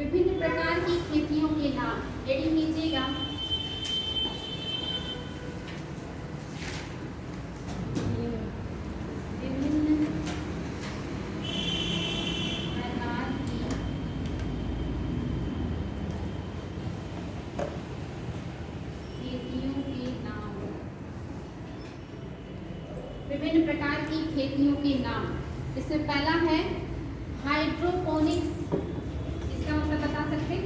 विभिन्न प्रकार की खेतियों के नाम। हेडिंग लीजिएगा। विभिन्न प्रकार की खेतियों के नाम। विभिन्न प्रकार की खेतियों के नाम। इसमें पहला है हाइड्रोपोनिक्स। इसका मतलब बता सकते हैं?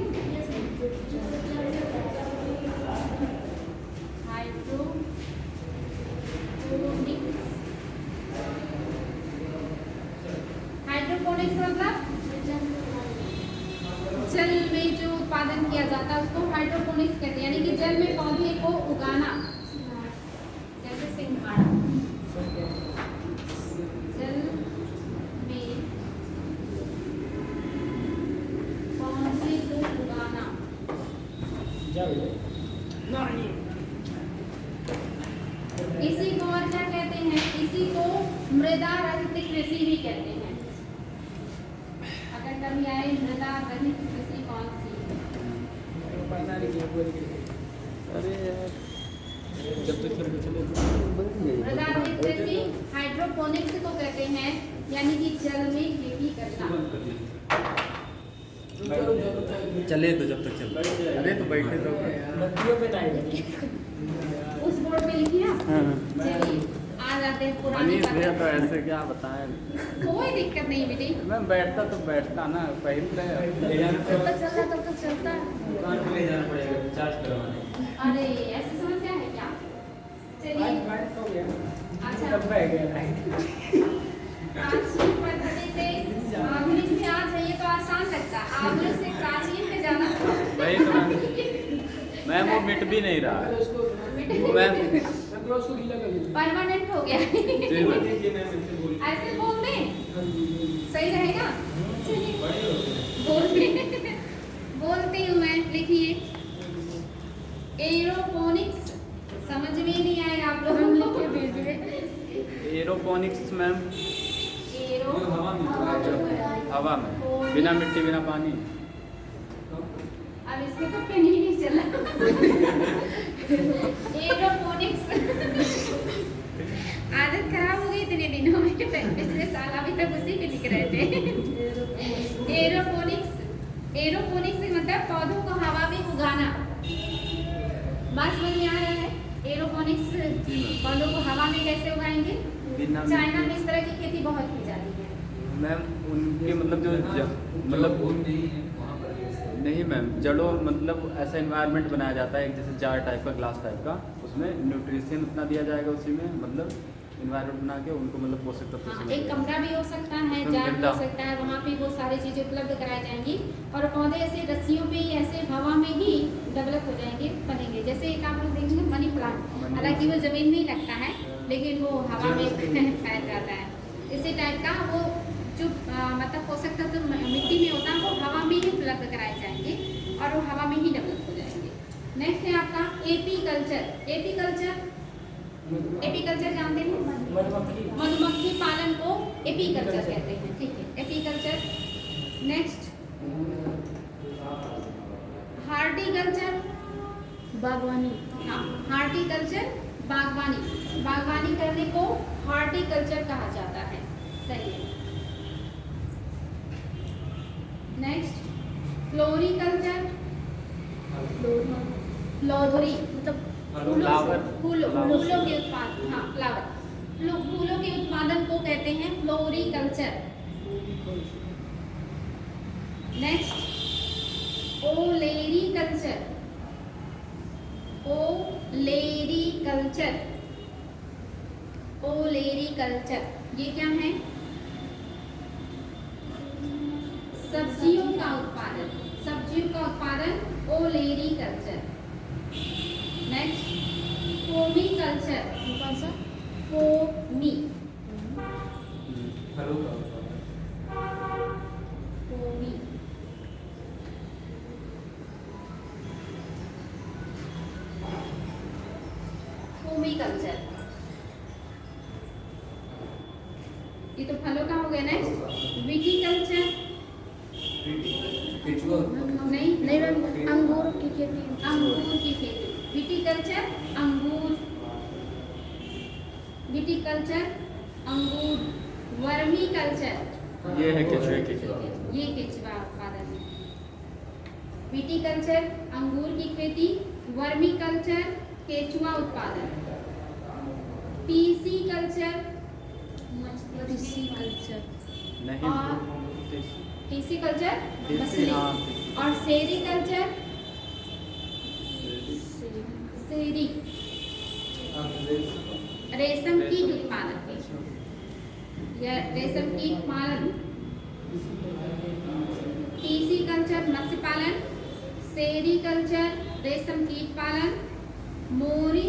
हाइड्रोपोनिक्स। हाइड्रोपोनिक्स मतलब जल में जो उत्पादन किया जाता है उसको हाइड्रोपोनिक्स कहते हैं, यानी कि जल में पौधे को उगाना। जैसे सिंघाड़ा, जल में पौधे को उगाना। इसी को और क्या कहते हैं? इसी को मृदा रहित कृषि भी कहते हैं। अगर कभी आए मृदा रहित कृषि कौन सी? अरे यार जब तक मृदा रहित कृषि हाइड्रोपोनिक्स को कहते हैं, यानी कि जल में खेती करना। चले तो जब तक चल। अरे तो बैठे तो उस बोर्ड पे लिखिए आप। हाँ। चलिए आ जाते हैं पुरानी मनीष भैया तो बातें। ऐसे क्या बताएं। कोई दिक्कत नहीं बेटी। मैं बैठता तो बैठता ना पहले जब तक चलता तब तक चलता। दुकान पे ले जाना पड़ेगा रिचार्ज करवाने। अरे ऐसी समस्या है क्या? चलिए अच्छा, प्राचीन पद्धति से आधुनिक में आ जाइए तो आसान लगता है। आधुनिक से प्राचीन में जाना वही तो मैं वो मिट भी नहीं रहा है। वो मैं परमानेंट हो गया। ऐसे बोल दें सही रहेगा? चलिए बोलती हूँ मैं। लिखिए एरोपोनिक्स। समझ में नहीं आएगा आप लोगों को? एरोपोनिक्स मैम एरो हवा में बिना मिट्टी बिना पानी। अब इसमें तो पेन ही नहीं चला। एरोपोनिक्स आदत खराब हो गई इतने दिनों में। पिछले साल अभी तक उसी पे लिख रहे थे। एरोपोनिक्स। एरोपोनिक्स से मतलब पौधों को हवा में उगाना। बात समझ में आ रहा है? एरोपोनिक्स पौधों को हवा में कैसे उगाएंगे? चाइना में इस तरह की खेती बहुत की जाती है। मैम उनके मतलब जो मतलब नहीं मैम जड़ों मतलब ऐसा एनवायरनमेंट बनाया जाता है एक जैसे जार टाइप का ग्लास टाइप का, उसमें न्यूट्रिशन उतना दिया जाएगा उसी में मतलब एनवायरनमेंट बना के उनको मतलब पोषक तत्व हाँ, से एक मिलेगा। कमरा भी हो सकता है, जार भी हो सकता है, वहाँ पे वो सारी चीज़ें उपलब्ध कराई जाएंगी और पौधे ऐसे रस्सियों पे ही ऐसे हवा में ही डेवलप हो जाएंगे, बनेंगे। जैसे एक आप लोग देखेंगे मनी प्लांट, हालांकि वो ज़मीन में ही लगता है लेकिन वो हवा में फैल जाता है। इसी टाइप का वो जो मतलब पोषक तत्व मिट्टी में होता है वो हवा में ही उपलब्ध कराए जाएंगे और वो हवा में ही डेवलप हो जाएंगे। नेक्स्ट है आपका एपीकल्चर। एपीकल्चर एपीकल्चर जानते हैं? मधुमक्खी पालन को एपीकल्चर कहते हैं। ठीक है, एपीकल्चर। नेक्स्ट हार्टिकल्चर, बागवानी। हाँ हार्टिकल्चर बागवानी। बागवानी करने को हार्टिकल्चर कहा जाता है। सही है। Next floriculture. फ्लोरी मतलब फूलों के उत्पादन। हाँ फ्लावर, फूलों के उत्पादन को कहते हैं floriculture. Next olericulture. Olericulture, olericulture ये क्या है? सब्जियों का उत्पादन। सब्जियों का उत्पादन ओलेरीकल्चर। नेक्स्ट पोमीकल्चर। कौन सा? पोमी पोमी पोमीकल्चर। ये तो फलों का हो गया। Next viticulture. नहीं नहीं मैम, अंगूर की खेती। अंगूर की खेती, विटिकल्चर अंगूर, विटिकल्चर अंगूर, वर्मी कल्चर ये है केचुए की खेती। ये केचुआ उत्पादन है। विटिकल्चर अंगूर की खेती, वर्मी कल्चर केचुआ उत्पादन, टीसी कल्चर कृषि कल्चर। नहीं टीसी कल्चर टीसी, मछली, हाँ, टीसी। और सेरी कल्चर सेरी रेशम कीट उत्पादन, यह रेशम कीट पालन, टीसी कल्चर मत्स्य पालन, सेरी कल्चर रेशम कीट पालन, मोरी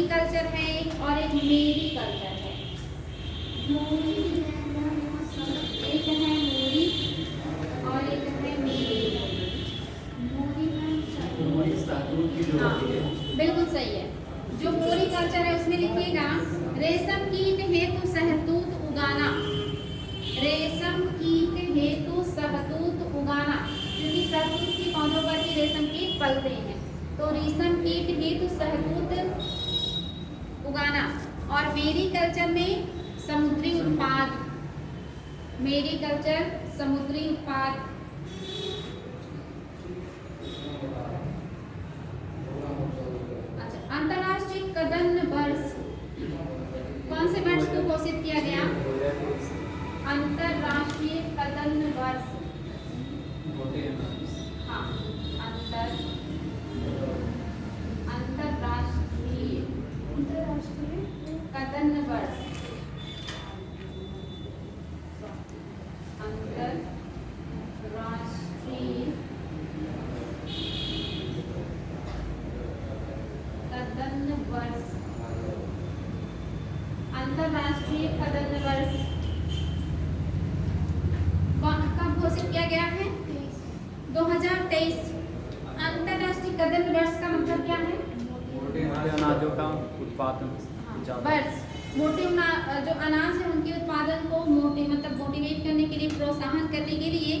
कल्चर है एक, और एक मेरी कल्चर है। मोरी एक है मोरी और एक है मेरी। हाँ, बिल्कुल सही है। जो मोरी कल्चर है उसमें लिखिएगा रेशम कीट हेतु शहतूत उगाना, रेशम कीट हेतु शहतूत उगाना, क्योंकि शहतूत के पौधों पर ही रेशम कीट पलते हैं, तो रेशम कीट हेतु शहतूत उगाना। और मेरी कल्चर में समुद्री उत्पाद, मेरी कल्चर समुद्री उत्पाद। अच्छा, अंतर्राष्ट्रीय कदम्ब वर्ष कौन से वर्ष को घोषित किया गया? अंतर्राष्ट्रीय कदम्ब वर्ष, हाँ, अंतर्राष्ट्रीय कदम्ब वर्ष, अंतर्राष्ट्रीय कदम्ब वर्ष, अंतर्राष्ट्रीय कदम्ब वर्ष कब घोषित किया गया है? 2023। अंतर्राष्ट्रीय कदम्ब वर्ष का मतलब क्या है? मोटे अनाजों का उत्पादन ज़्यादा। वर्ष, मोटे जो अनाज है उनके उत्पादन को मतलब मोटिवेट करने के लिए, प्रोत्साहन करने के लिए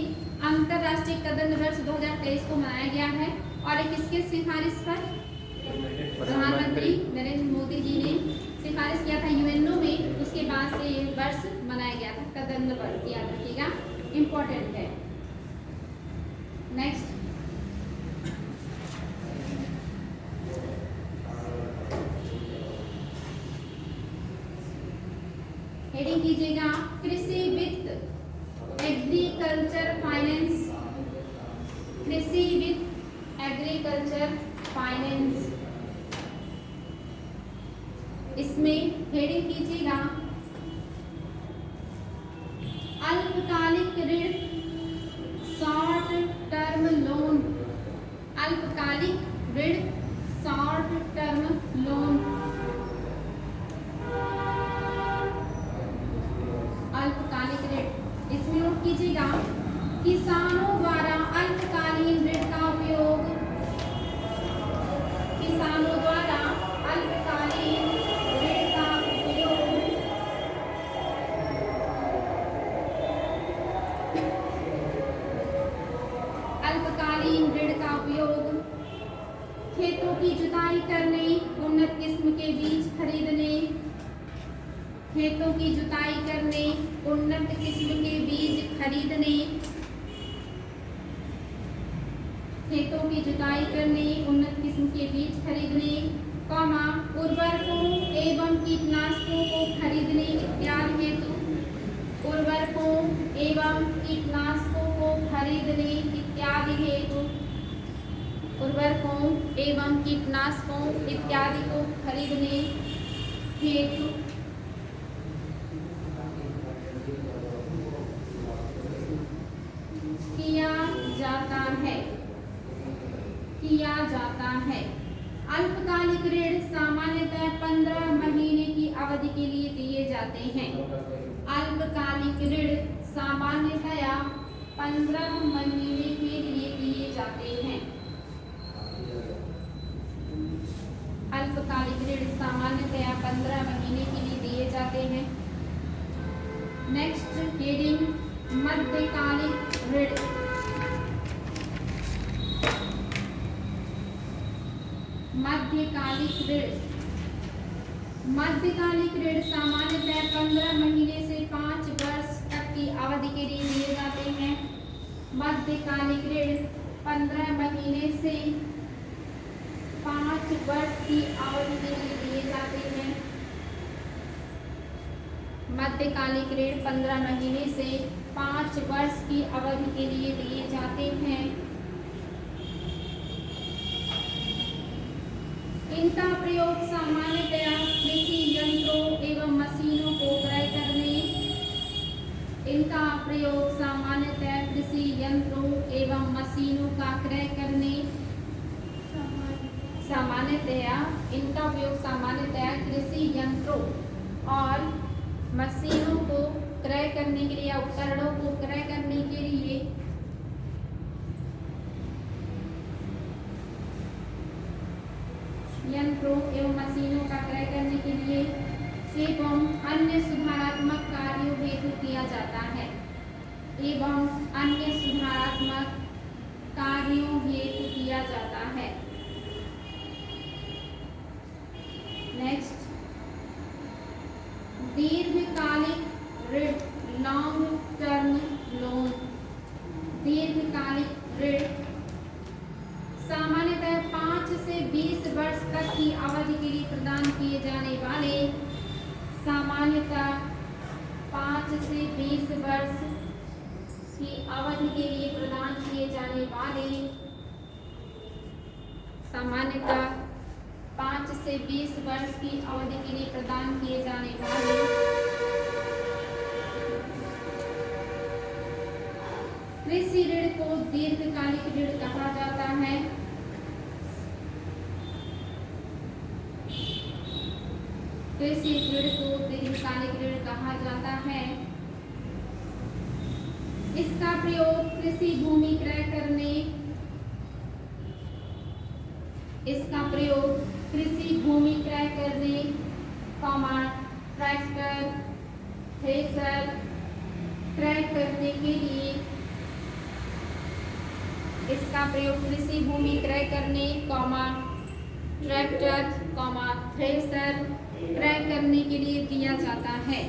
अंतर्राष्ट्रीय कदम्ब वर्ष 2023 को मनाया गया है। और एक किसके सिफारिश पर? प्रधानमंत्री नरेंद्र मोदी जी ने सिफारिश किया था यूएनओ में, उसके बाद से ये वर्ष मनाया गया था कदम्ब वर्ष, याद रखिएगा, इम्पोर्टेंट है। नेक्स्ट, हेडिंग कीजिएगा कृषि वित्त एग्रीकल्चर फाइनेंस, कृषि वित्त एग्रीकल्चर फाइनेंस। इसमें हेडिंग कीजिएगा अल्पकालिक ऋण, शॉर्ट टर्म लोन, अल्पकालिक ऋण, शॉर्ट टर्म लोन, अल्पकालिक ऋण। इसमें नोट कीजिएगा किसानों द्वारा अल्पकालीन ऋण का उपयोग, किसानों द्वारा अल्पकालीन ऋण का उपयोग, अल्पकालीन ऋण का उपयोग खेतों की जुताई करने, उन्नत किस्म के बीज खरीदने, खेतों की जुताई करने, उन्नत किस्म के बीज खरीदने, खेतों की जुताई करने, उन्नत किस्म के बीज खरीदने, उर्वरकों एवं कीटनाशकों को खरीदने इत्यादि हेतु, उर्वरकों एवं कीटनाशकों को खरीदने इत्यादि हेतु, उर्वरकों एवं कीटनाशकों इत्यादि को खरीदने हेतु किया जाता है। अल्पकालिक ऋण सामान्यतः 15 महीने की अवधि के लिए दिए जाते हैं। अल्पकालिक ऋण सामान्यतया 15 महीने के लिए दिए जाते हैं। अल्पकालिक ऋण सामान्यतया 15 महीने के लिए दिए जाते हैं। नेक्स्ट हेडिंग मध्यकालिक मध्यकालिक ऋण। मध्यकालिक ऋण सामान्यतः 15 महीने से 5 वर्ष तक की अवधि के लिए दिए जाते हैं। मध्यकालिक ऋण 15 महीने से 5 वर्ष की अवधि के लिए दिए जाते हैं। मध्यकालिक ऋण 15 महीने से 5 वर्ष की अवधि के लिए दिए जाते हैं। इनका प्रयोग सामान्यतया कृषि यंत्रों एवं मशीनों को क्रय करने। इनका प्रयोग सामान्यतः कृषि यंत्रों एवं मशीनों का क्रय करने। सामान्यतया इनका उपयोग सामान्यतया कृषि यंत्रों और मशीनों को क्रय करने के लिए या उपकरणों को क्रय करने के लिए यंत्रों एवं मशीनों का क्रय करने के लिए एवं अन्य सुधारात्मक कार्यों हेतु किया जाता है। एवं अन्य सुधारात्मक कार्यों हेतु किया जाता है। नेक्स्ट, दीर्घकालिक ऋण, लॉन्ग टर्म लोन। दीर्घकालिक ऋण सामान्यतः 5 से 20 वर्ष तक की अवधि के लिए प्रदान किए जाने वाले। सामान्यतः 5 से 20 वर्ष की अवधि के लिए प्रदान किए जाने वाले। सामान्यतः 5 से 20 वर्ष की अवधि के लिए प्रदान किए जाने वाले कृषि ऋण को दीर्घकालिक ऋण कहा जाता है। कृषि ऋण को दीर्घकालिक ऋण कहा जाता है। इसका प्रयोग कृषि भूमि क्रय करने। इसका प्रयोग कृषि भूमि क्रय करने, ट्रैक्टर, थ्रेशर क्रय करने के लिए। इसका प्रयोग कृषि भूमि क्रय करने, ट्रैक्टर, थ्रेशर क्रय करने के लिए किया जाता है।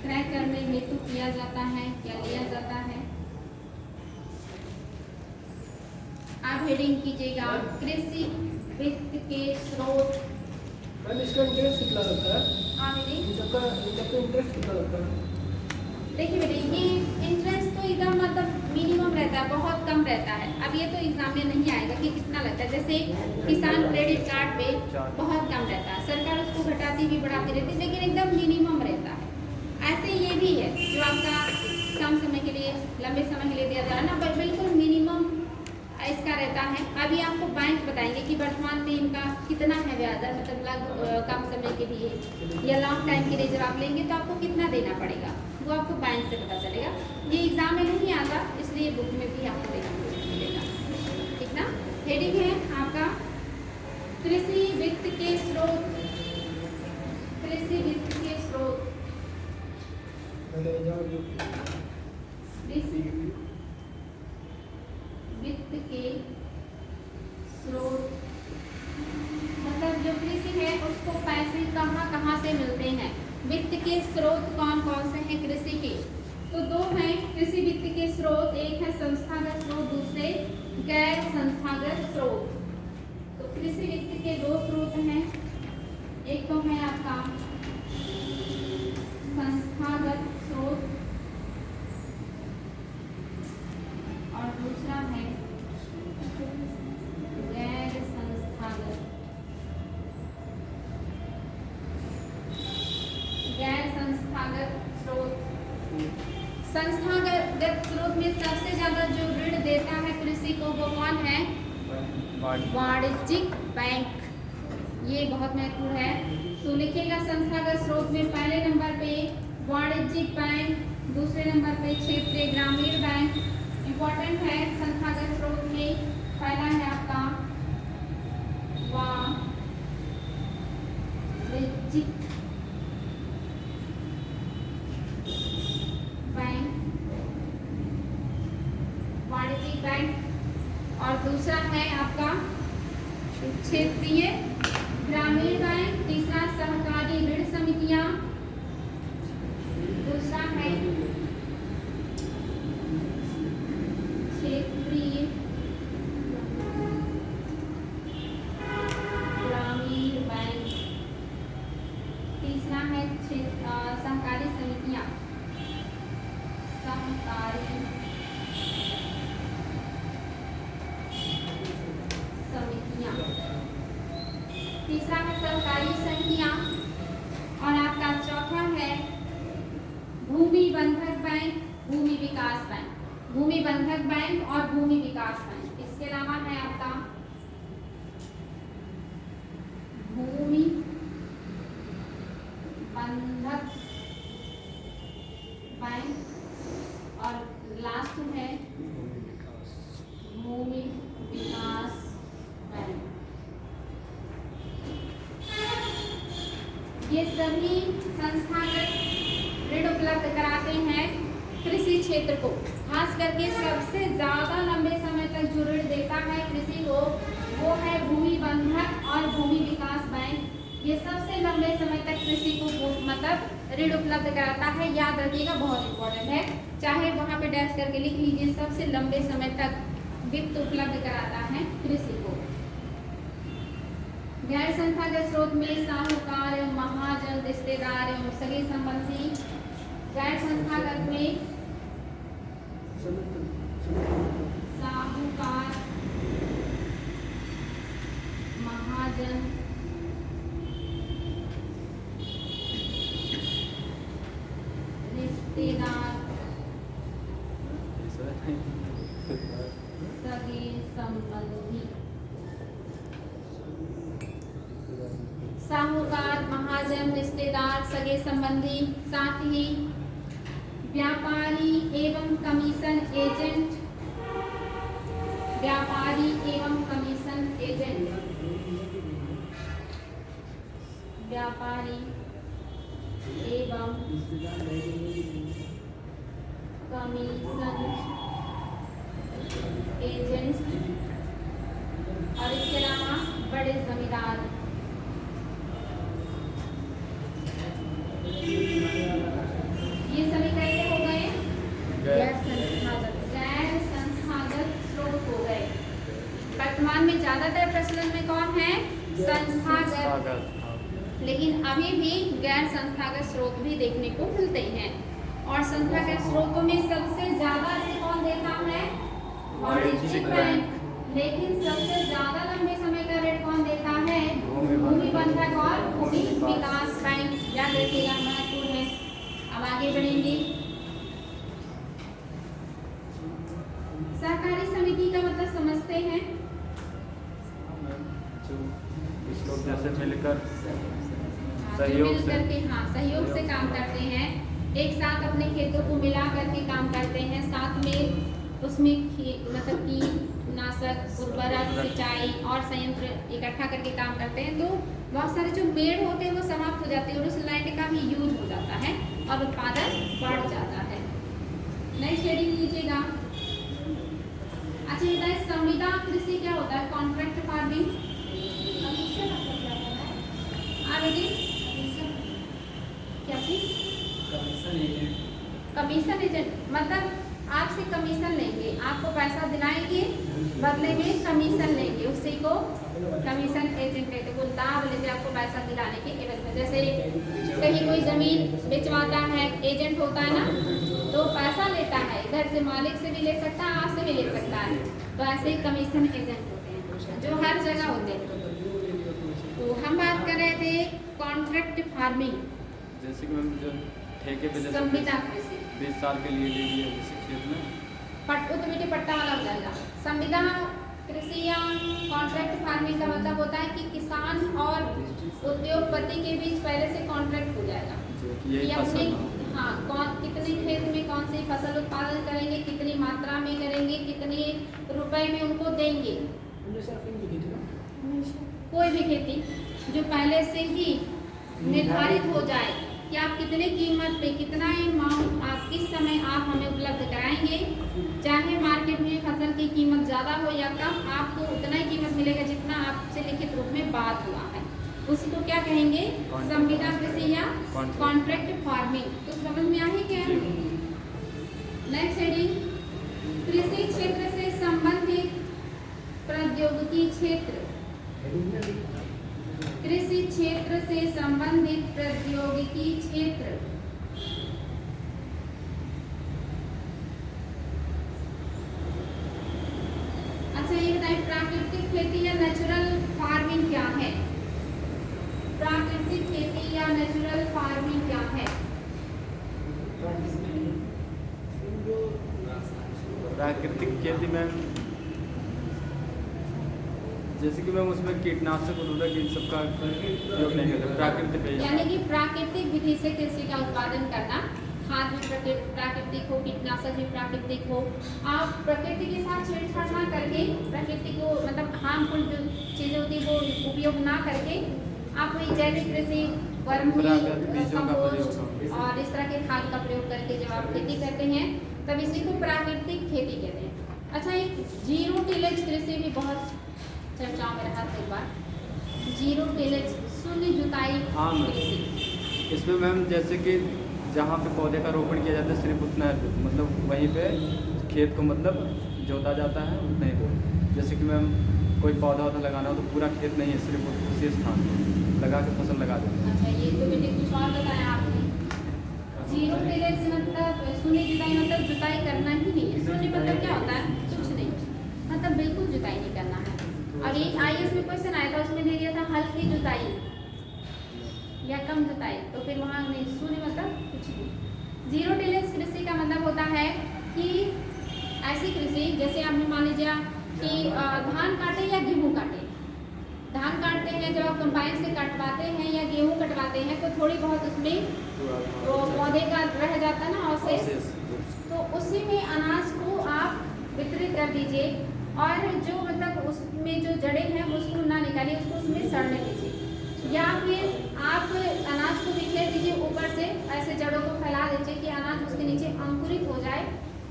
क्रय करने हेतु किया जाता है, क्या लिया जाता है। आप हेडिंग कीजिएगा कृषि वित्त के स्रोत। मैम इसका इंटरेस्ट कितना लगता है? हाँ बेटी, इन सबका इंटरेस्ट कितना लगता है? देखिए बेटे, ये इंटरेस्ट तो एकदम मतलब मिनिमम रहता है, बहुत कम रहता है। अब ये तो एग्जाम में नहीं आएगा कि कितना लगता है। जैसे किसान क्रेडिट कार्ड पे बहुत कम रहता है, सरकार उसको घटाती भी बढ़ाती रहती है, लेकिन एकदम मिनिमम रहता है। ऐसे ये भी है जो आपका कम समय के लिए, लंबे समय के लिए दिया जा रहा है ना, बिल्कुल मिनिमम इसका रहता है। अभी आपको बैंक बताएंगे कि वर्तमान में इनका कितना है ब्याज दर, मतलब कम समय के लिए या लॉन्ग टाइम के लिए जब आप लेंगे तो आपको कितना देना पड़ेगा, वो आपको बैंक से पता चलेगा। ये एग्जाम में नहीं आता, इसलिए बुक में भी आपको देखने को मिलेगा। ठीक ना। हेडिंग है आपका कृषि वित्त के स्रोत। कृषि वित्त के स्रोत। कृषि वित्त के स्रोत मतलब जो कृषि है उसको पैसे कहाँ कहाँ से मिलते हैं। वित्त के स्रोत कौन कौन से हैं कृषि के? तो दो हैं कृषि वित्त के स्रोत, एक है संस्थागत स्रोत, दूसरे गैर संस्थागत स्रोत। तो कृषि वित्त के दो स्रोत हैं, एक तो है आपका संस्थागत स्रोत और दूसरा है गैर संस्थागत। गैर संस्थागत स्रोत। संस्थागत स्रोत में सबसे ज्यादा जो ऋण देता है कृषि को वो कौन है? वाणिज्यिक बैंक। ये बहुत महत्वपूर्ण है, तो लिखिएगा संस्थागत स्रोत में पहले नंबर पे वाणिज्यिक बैंक, दूसरे नंबर पे क्षेत्रीय ग्रामीण बैंक। इम्पोर्टेंट है संस्थागत स्रोत में पहला है आपका वाणिज्यिक बैंक। वाणिज्यिक बैंक दूसरा है आपका क्षेत्रीय ग्रामीण बैंक, तीसरा सहकारी ऋण समितियां, दूसरा है क्षेत्रीय ग्रामीण बैंक, तीसरा है सहकारी समितियां, सहकारी समितियां, तीसरा है सहकारी समितियां, और आपका चौथा है भूमि बंधक बैंक, भूमि विकास बैंक, भूमि बंधक बैंक और भूमि विकास बैंक। इसके अलावा है आपका भूमि बंधक बैंक और लास्ट है भूमि विकास बैंक। ये सभी संस्थागत ऋण उपलब्ध कराते हैं कृषि क्षेत्र को, खास करके सबसे ज्यादा लंबे समय तक जो ऋण देता है कृषि को वो है भूमि बंधक और भूमि विकास बैंक। ये सबसे लंबे समय तक कृषि को मतलब ऋण उपलब्ध कराता है। याद रखिएगा, बहुत इंपॉर्टेंट है, चाहे वहां पे डैश करके लिख लीजिए, सबसे लंबे समय तक वित्त उपलब्ध कराता है कृषि को। गैर संस्थागत स्रोत में साहूकार, महाजन, रिश्तेदार एवं सगे संबंधी। गैर संस्थागत में साहूकार, महाजन, रिश्तेदार, सगे संबंधी। साहूकार, महाजन, रिश्तेदार, सगे संबंधी, साथ ही व्यापारी एवं कमीशन एजेंट, व्यापारी एवं कमीशन एजेंट, व्यापारी एवं कमीशन एजेंट, और इसके अलावा बड़े जमींदार। ये सभी कैसे हो गए? गैर संस्थागत स्रोत हो गए। वर्तमान में ज्यादातर प्रचलन में कौन है? संस्थागत, लेकिन अभी भी गैर संस्थागत स्रोत भी देखने को मिलते हैं। और संस्थागत स्रोतों में सबसे ज्यादा ऋण कौन देता है? वाणिज्यिक बैंक। लेकिन सबसे ज्यादा लंबे समय का ऋण कौन देता है? भूमि बंधक और भूमि विकास बैंक। याद रखिएगा, महत्वपूर्ण है। अब आगे बढ़ेंगे। सहकारी समिति का मतलब समझते हैं? जैसे मिलकर सहयोग से, हाँ, सहयोग से काम करते हैं, एक साथ अपने खेतों को मिला करके काम करते हैं, साथ में उसमें मतलब कीटनाशक, उर्वरक, सिंचाई और संयंत्र इकट्ठा करके काम करते हैं। तो बहुत सारे जो पेड़ होते हैं वो समाप्त हो जाते हैं और उस लैंड का भी यूज हो जाता है और उत्पादन बढ़ जाता है। नेक्स्ट हेडिंग लीजिएगा। अच्छा, बताइए संविदा कृषि क्या होता है? Contract farming. क्या चीज? कमीशन एजेंट मतलब आपसे कमीशन लेंगे, आपको पैसा दिलाएंगे, बदले में कमीशन लेंगे, उसी को कमीशन एजेंट कहते हैं। वो लाभ लेते आपको पैसा दिलाने के एवज में। जैसे कहीं कोई जमीन बेचवाता है, एजेंट होता है ना, तो पैसा लेता है, इधर से मालिक से भी ले सकता है, आपसे भी ले सकता है। तो ऐसे ही कमीशन एजेंट होते हैं जो हर जगह होते हैं। तो हम बात कर रहे थे कॉन्ट्रैक्ट फार्मिंग, जैसे कि मैम जो ठेके पे संविदा कृषि 20 साल के लिए ले लिया जैसे खेत में उत्तम पट्टा वाला हो जाएगा। संविदा कृषि या कॉन्ट्रैक्ट फार्मिंग का मतलब होता है कि किसान और उद्योगपति के बीच पहले से कॉन्ट्रैक्ट हो जाएगा। यही फसल, हाँ, कितने खेत में कौन सी फसल उत्पादन करेंगे, कितनी मात्रा में करेंगे, कितने रुपए में उनको देंगे। कोई भी खेती जो पहले से ही निर्धारित हो जाए कि आप कितने कीमत पे, कितना अमाउंट आप किस समय आप हमें उपलब्ध कराएंगे, चाहे मार्केट में फसल की की कीमत ज़्यादा हो या कम, आपको उतना ही कीमत मिलेगा जितना आपसे लिखित रूप में बात हुआ है। उसी को क्या कहेंगे? संविदा कृषि या कॉन्ट्रैक्ट फार्मिंग। तो समझ में आई क्या? नेक्स्ट हेडिंग, कृषि क्षेत्र से संबंधित प्रौद्योगिकी क्षेत्र। कृषि क्षेत्र से संबंधित प्रौद्योगिकी क्षेत्र। अच्छा ये बताइए, प्राकृतिक खेती या नेचुरल फार्मिंग क्या है? प्राकृतिक खेती या नेचुरल फार्मिंग क्या है? प्राकृतिक खेती में जैसे कि मैम उसमें कीटनाशक उर्वरक इन सबका उपयोग नहीं करते, प्राकृतिक पे यानी कि प्राकृतिक विधि से कृषि का उत्पादन करना, खाद भी प्राकृतिक हो, कीटनाशक भी प्राकृतिक हो। आप प्रकृति के साथ छेड़छाड़ ना करके, प्रकृति को मतलब हार्मफुल जो चीज़ें होती है वो उपयोग ना करके आप वही जैविक कृषि, वर्मी कंपोस्ट और इस तरह के खाद का प्रयोग करके जब आप खेती करते हैं तब इसी को प्राकृतिक खेती कहते हैं। अच्छा, एक जीरो टिलेज कृषि भी बहुत चर्चाओं में रहा था एक बार। जीरो टिलेज, शून्य जुताई कृषि। इसमें मैम जैसे कि जहाँ पे पौधे का रोपण किया जाता है सिर्फ उतना मतलब वहीं पे खेत को मतलब जोता जाता है उतना ही दूर। जैसे कि मैम कोई पौधा वौधा लगाना हो तो पूरा खेत नहीं है, सिर्फ उसी स्थान पर लगा के फसल लगा देते हैं। अच्छा, ये तो बेटे कुछ और बताया आपने। जीरो टिलेज मतलब शून्य जुताई, मतलब जुताई करना ही नहीं है। शून्य मतलब क्या होता है? कुछ नहीं, मतलब बिल्कुल जुताई नहीं करना है। और एक IAS में क्वेश्चन आया था, उसमें दे दिया था हल्की जुताई या कम जुताई, तो फिर वहाँ नहीं, शून्य मतलब कुछ नहीं। जीरो टिलेज कृषि का मतलब होता है कि ऐसी कृषि जैसे आपने मान लीजिए कि धान काटे या गेहूँ काटे। धान काटते हैं जब आप कंबाइन से कटवाते हैं या गेहूँ कटवाते हैं तो थोड़ी बहुत उसमें वो पौधे का रह जाता है ना अवशेष, तो उसी में अनाज को आप वितरित कर दीजिए और जो मतलब उसमें जो जड़ें हैं उसको ना निकालिए, उसको उसमें सड़ने दीजिए। या फिर आप अनाज को बिखेर दीजिए ऊपर से, ऐसे जड़ों को फैला दीजिए कि अनाज उसके नीचे अंकुरित हो जाए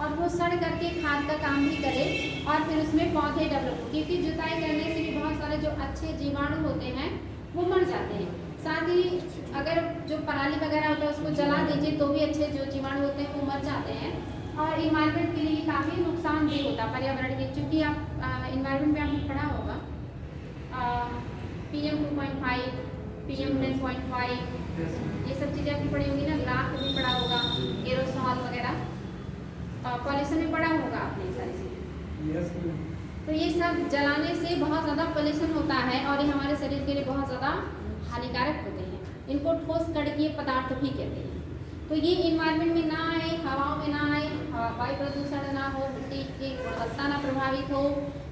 और वो सड़ करके खाद का काम भी करे और फिर उसमें पौधे डेवलप हो। क्योंकि जुताई करने से भी बहुत सारे जो अच्छे जीवाणु होते हैं वो मर जाते हैं। साथ ही अगर जो पराली वगैरह होता है उसको जला दीजिए तो भी अच्छे जो जीवाणु होते हैं वो मर जाते हैं और इन्वायरमेंट के लिए काफ़ी नुकसान भी होता है पर्यावरण के। क्योंकि आप इन्वायरमेंट में आपने पढ़ा होगा PM 2.5, PM 10.5, ये सब चीज़ें आपने पढ़ी होगी ना, ग्राफ भी पढ़ा होगा, एरोसॉल वगैरह, पॉल्यूशन भी पढ़ा होगा आपने सारी चीज़ें। तो ये सब जलाने से बहुत ज़्यादा पॉल्यूशन होता है और ये हमारे शरीर के लिए बहुत ज़्यादा हानिकारक होते हैं। इनको ठोस कणकीय पदार्थ भी कहते हैं। तो ये इन्वायरमेंट में ना आए, हवाओं में ना आए, वायु प्रदूषण ना हो, मिट्टी की गुणवत्ता ना प्रभावित हो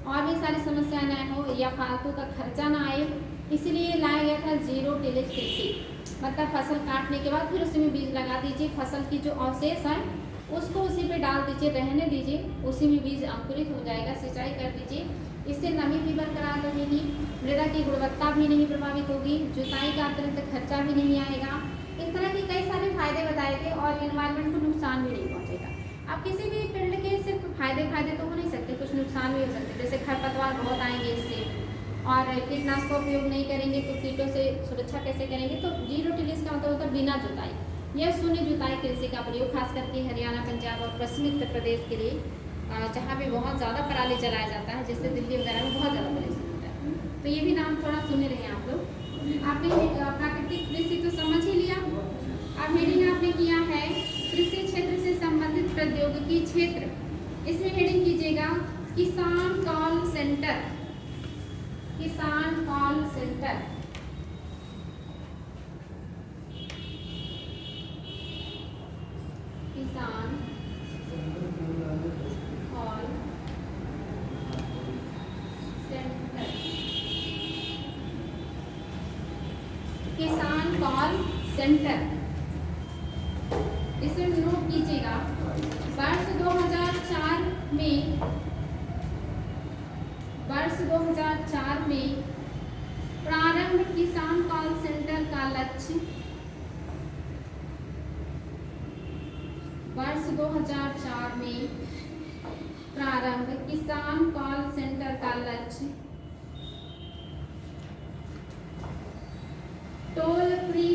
और भी सारी समस्याएं ना हो या फालतू का खर्चा ना आए, इसीलिए लाया गया था जीरो टिलेज कृषि। मतलब फसल काटने के बाद फिर उसी में बीज लगा दीजिए, फसल की जो अवशेष है उसको उसी पे डाल दीजिए, रहने दीजिए, उसी में बीज अंकुरित हो जाएगा, सिंचाई कर दीजिए, इससे नमी भी बरकरार रहेगी, मृदा की गुणवत्ता भी नहीं प्रभावित होगी, जुताई का अतिरिक्त खर्चा भी नहीं आएगा। इस तरह के कई सारे फायदे बताए गए और एनवायरनमेंट को नुकसान भी नहीं पहुंचेगा। आप किसी भी फील्ड के सिर्फ फायदे तो हो नहीं सकते, कुछ नुकसान भी हो सकते, जैसे खरपतवार बहुत आएंगे इससे, और कीटनाशक का उपयोग नहीं करेंगे तो कीटों से सुरक्षा कैसे करेंगे। तो जीरो टिलेज का मतलब होता है बिना जुताई या शून्य जुताई कृषि का प्रयोग, खास करके हरियाणा, पंजाब और पश्चिमी उत्तर प्रदेश के लिए, जहाँ पे बहुत ज़्यादा पराली जलाया जाता है, जिससे दिल्ली वगैरह में बहुत ज़्यादा पॉल्यूशन होता है। तो ये भी नाम थोड़ा सुने रहे आप लोग। आपने प्राकृतिक कृषि तो समझ ही लिया। अब हेडिंग आपने किया है कृषि क्षेत्र से संबंधित प्रौद्योगिकी क्षेत्र। इसमें हेडिंग कीजिएगा किसान कॉल सेंटर। किसान कॉल सेंटर, किसान कॉल सेंटर, किसान कॉल सेंटर। इसे नोट कीजिएगा। वर्ष 2004 में प्रारंभ किसान कॉल सेंटर का लक्ष्य वर्ष 2004 में प्रारंभ किसान कॉल सेंटर का लक्ष्य टोल फ्री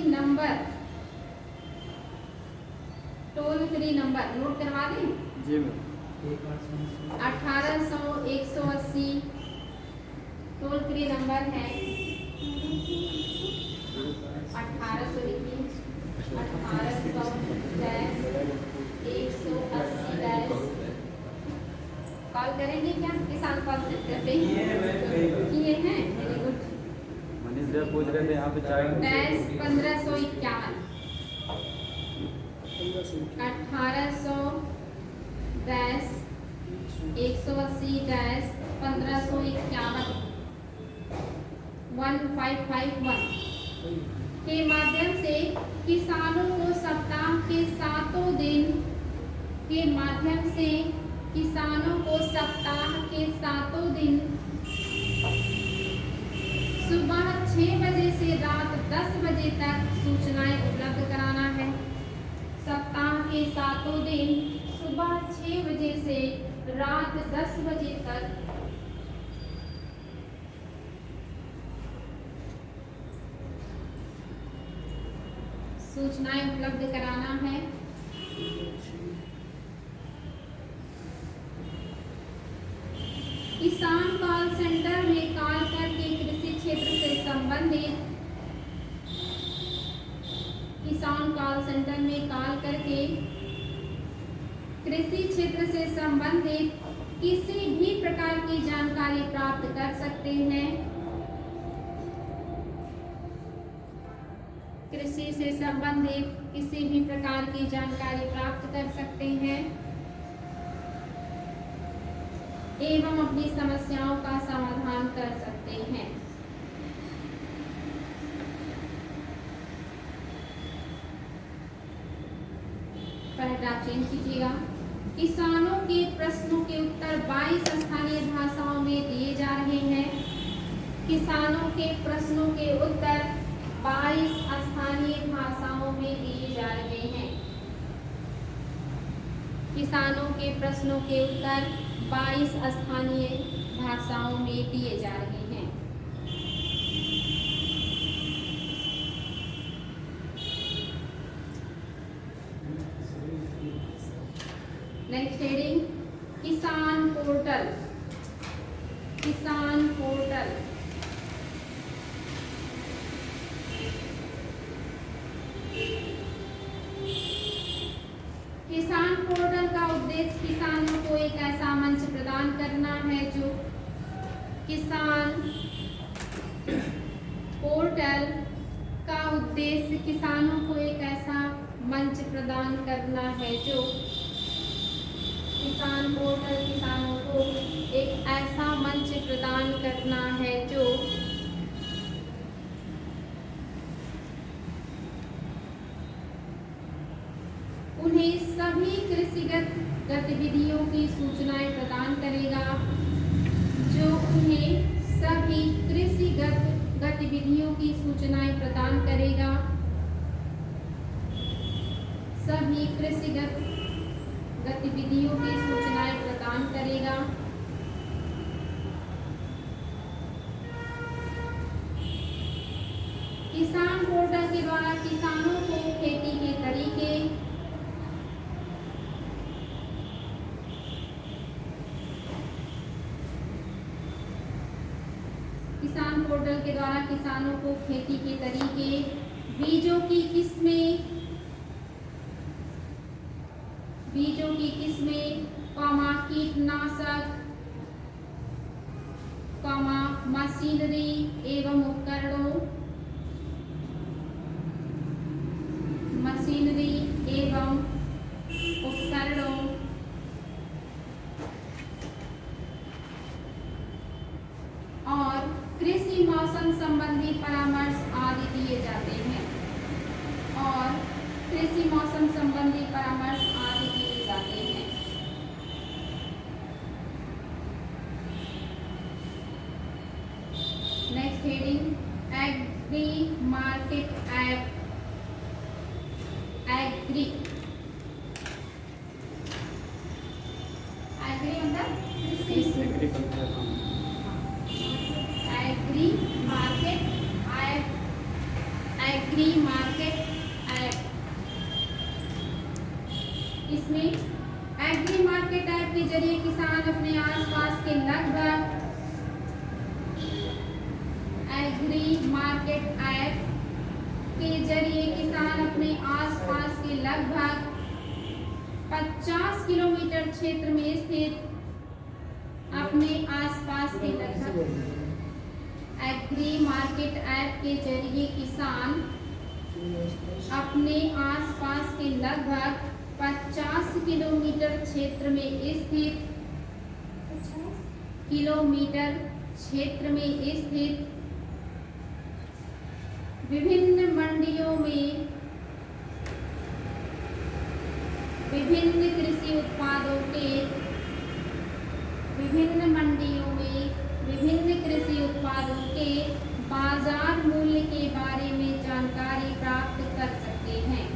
नंबर नोट करवा दें। जी मैम। 1800 180 टोल फ्री नंबर है। 1800 180 कॉल करेंगे क्या किसान कॉल सेंटर पे? किए हैं, वेरी गुड। मनीष भैया पूछ रहे थे यहाँ पे चाय 1551 1800 180 1551 1551 के माध्यम से किसानों को सप्ताह के सातों दिन सुबह 6 बजे से रात 10 बजे तक सूचनाएं उपलब्ध कराना है। सप्ताह के सातों दिन सुबह 6 बजे से रात 10 बजे तक सूचनाएं उपलब्ध कराना है। किसान कॉल सेंटर में कॉल करके कृषि क्षेत्र से संबंधित किसी भी प्रकार की जानकारी प्राप्त कर सकते हैं। कृषि से संबंधित किसी भी प्रकार की जानकारी प्राप्त कर सकते हैं एवं अपनी समस्याओं का समाधान कर सकते हैं। पैराग्राफ चेंज कीजिएगा। किसानों के प्रश्नों के उत्तर 22 स्थानीय भाषाओं में दिए जा रहे हैं। किसानों के प्रश्नों के उत्तर 22 स्थानीय भाषाओं में दिए जा रहे हैं। किसानों के प्रश्नों के उत्तर 22 स्थानीय भाषाओं में दिए जा रहे हैं। नेक्स्ट हेडिंग किसान पोर्टल। किसान पोर्टल किसान पोर्टल का उद्देश्य किसानों को एक ऐसा मंच प्रदान करना है जो किसान पोर्टल का उद्देश्य किसानों को एक ऐसा मंच प्रदान करना है जो किसान पोर्टल किसानों को एक ऐसा मंच प्रदान करना है जो उन्हें सभी कृषिगत गतिविधियों की सूचनाएं प्रदान करेगा। जो उन्हें सभी कृषिगत गतिविधियों की सूचनाएं प्रदान करेगा। सभी कृषिगत गतिविधियों की सूचनाएं प्रदान करेगा। किसान पोर्टल के द्वारा किसानों को खेती के तरीके, किसान पोर्टल के द्वारा किसानों को खेती के तरीके, बीजों की किस्में, कीटनाशक, मशीनरी एवं उपकरणों, और कृषि मौसम संबंधी परामर्श आदि दिए जाते हैं। Next heading agri market app. Agri मतलब इसमें एग्री मार्केट ऐप के जरिए किसान अपने आसपास के लगभग एग्री मार्केट ऐप के जरिए किसान अपने आसपास के लगभग 50 किलोमीटर क्षेत्र में स्थित अपने आसपास के लगभग एग्री मार्केट ऐप के जरिए किसान अपने आसपास के लगभग 50 किलोमीटर क्षेत्र में स्थित विभिन्न मंडियों में विभिन्न कृषि उत्पादों के बाजार मूल्य के बारे में जानकारी प्राप्त कर सकते हैं।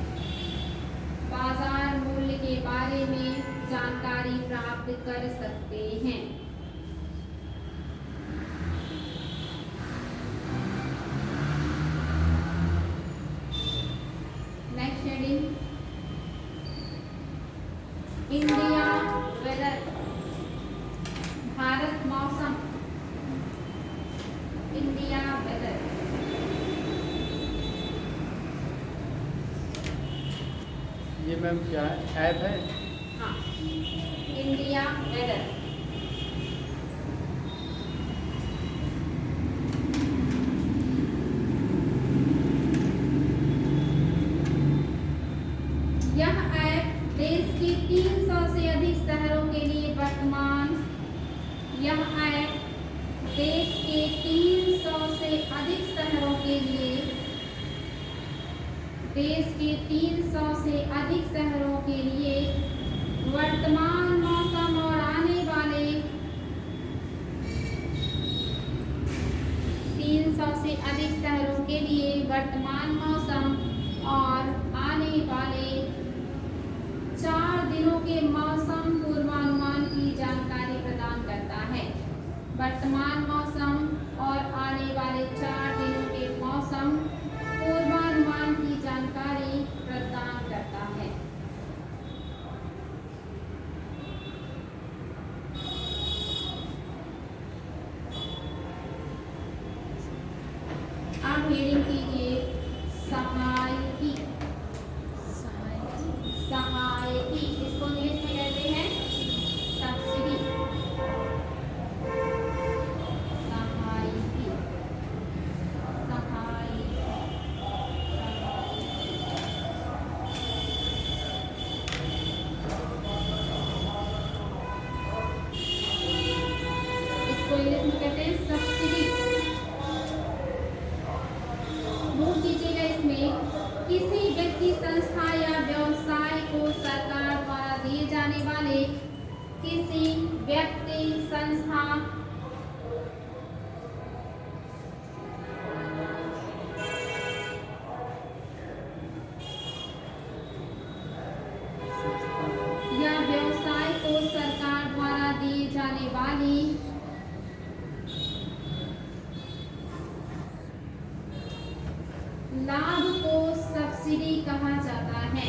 बाजार मूल्य के बारे में जानकारी प्राप्त कर सकते हैं। Next heading, India weather, Bharat मौसम। इंडिया वेदर, ये मैम क्या है, ऐप है? हाँ, इंडिया वेदर। यह ऐप देश के 300 से अधिक शहरों के लिए वर्तमान देश के 300 से अधिक शहरों के लिए वर्तमान मौसम और आने वाले 300 से अधिक शहरों के लिए वर्तमान मौसम और आने वाले 4 दिनों के मौसम पूर्वानुमान की जानकारी प्रदान करता है। वर्तमान मौसम और आने वाले 4 दिनों के मौसम पूर्वानुमान की जानकारी प्रदान करता है। आप रीडिंग कीजिए, सहायकी। इसको इंग्लिश में कहते हैं सब्सिडी। इसको इंग्लिश में कहते हैं सब्सिडी। नोट कीजिएगा, इसमें किसी व्यक्ति, संस्था या व्यवसाय को सरकार द्वारा दिए जाने वाले किसी व्यक्ति, संस्था या व्यवसाय को सरकार द्वारा दी जाने वाली लाभ को सब्सिडी कहा जाता है।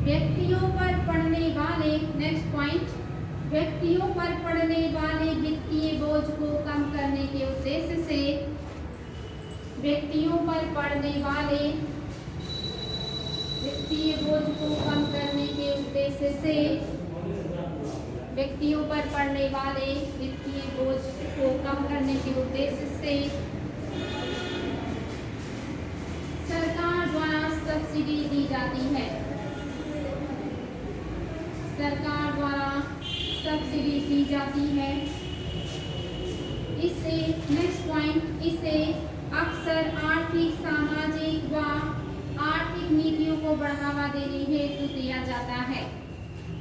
व्यक्तियों पर पड़ने वाले, नेक्स्ट पॉइंट, व्यक्तियों पर पड़ने वाले वित्तीय बोझ को कम करने के उद्देश्य से व्यक्तियों पर पड़ने वाले वित्तीय बोझ को कम करने के उद्देश्य से व्यक्तियों पर पड़ने वाले वित्तीय बोझ को कम करने के उद्देश्य से सरकार द्वारा सब्सिडी दी जाती है। सरकार द्वारा सब्सिडी दी जाती है। इसे, नेक्स्ट पॉइंट, इसे अक्सर आर्थिक, सामाजिक व आर्थिक नीतियों को बढ़ावा देने हेतु दिया जाता है।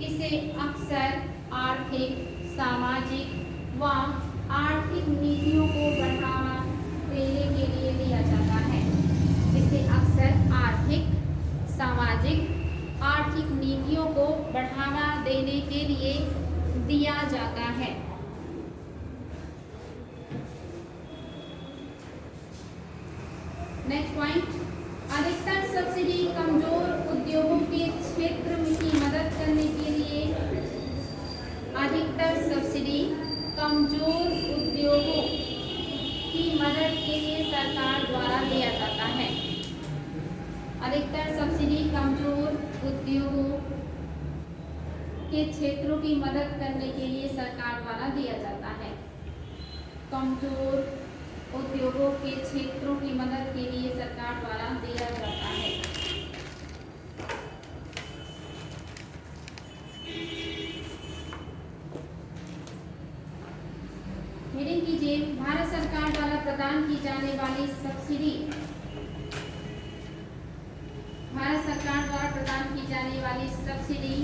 इसे अक्सर आर्थिक, सामाजिक व आर्थिक नीतियों को बढ़ावा देने के लिए दिया जाता है। इसे अक्सर आर्थिक, सामाजिक, आर्थिक नीतियों को बढ़ावा देने के लिए दिया जाता है। नेक्स्ट पॉइंट, अधिकतर सब्सिडी कमजोर उद्योगों के क्षेत्र में की मदद करने के लिए, अधिकतर सब्सिडी कमजोर उद्योगों की मदद के लिए सरकार द्वारा दिया जाता है। अधिकतर सब्सिडी कमजोर उद्योगों के क्षेत्रों की मदद करने के लिए सरकार द्वारा दिया जाता है। कमजोर उद्योगों के क्षेत्रों की मदद के लिए सरकार द्वारा दिया जाता है। हेडिंग कीजिए, भारत सरकार द्वारा प्रदान की जाने वाली सब्सिडी, भारत सरकार द्वारा प्रदान की जाने वाली सब्सिडी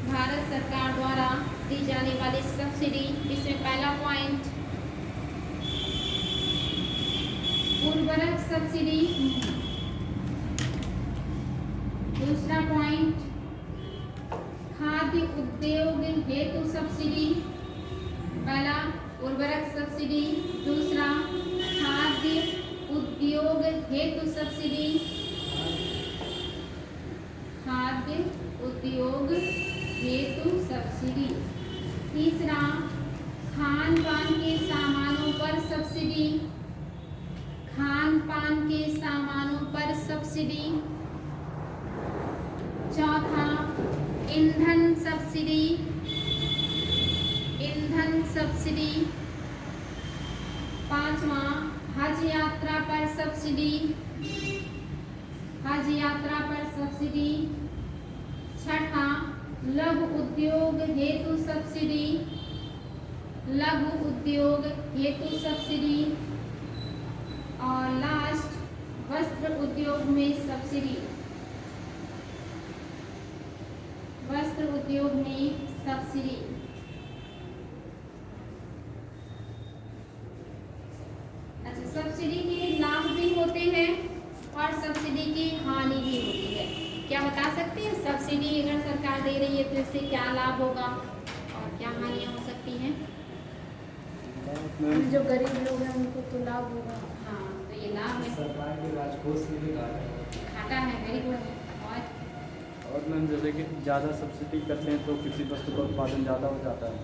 भारत सरकार द्वारा दी जाने वाली सब्सिडी, इसमें पहला पॉइंट उर्वरक सब्सिडी, दूसरा पॉइंट खाद्य उद्योग हेतु सब्सिडी, पहला उर्वरक सब्सिडी, दूसरा खाद्य उद्योग हेतु सब्सिडी, खाद्य उद्योग हेतु सब्सिडी, तीसरा खान पान के सामानों पर सब्सिडी, खान पान के सामानों पर सब्सिडी, चौथा ईंधन सब्सिडी, ईंधन सब्सिडी, पांचवा हज यात्रा पर सब्सिडी, हज यात्रा पर सब्सिडी, छठा लघु उद्योग हेतु सब्सिडी, लघु उद्योग हेतु सब्सिडी, और लास्ट वस्त्र उद्योग में सब्सिडी, वस्त्र उद्योग में सब्सिडी। अच्छा, सब्सिडी के लाभ भी होते हैं और सब्सिडी की हानि भी होती है। क्या बता सकते हैं, सब्सिडी अगर सरकार दे रही है तो इससे क्या लाभ होगा और क्या हानियां हो सकती हैं? जो गरीब लोग हैं उनको तो लाभ होगा। हाँ, तो ये लाभ है, सरकार के राजकोष के लिए घाटा है, वेरी गुड। और मैम जैसे कि ज़्यादा सब्सिडी करते हैं तो किसी वस्तु का उत्पादन ज़्यादा हो जाता है।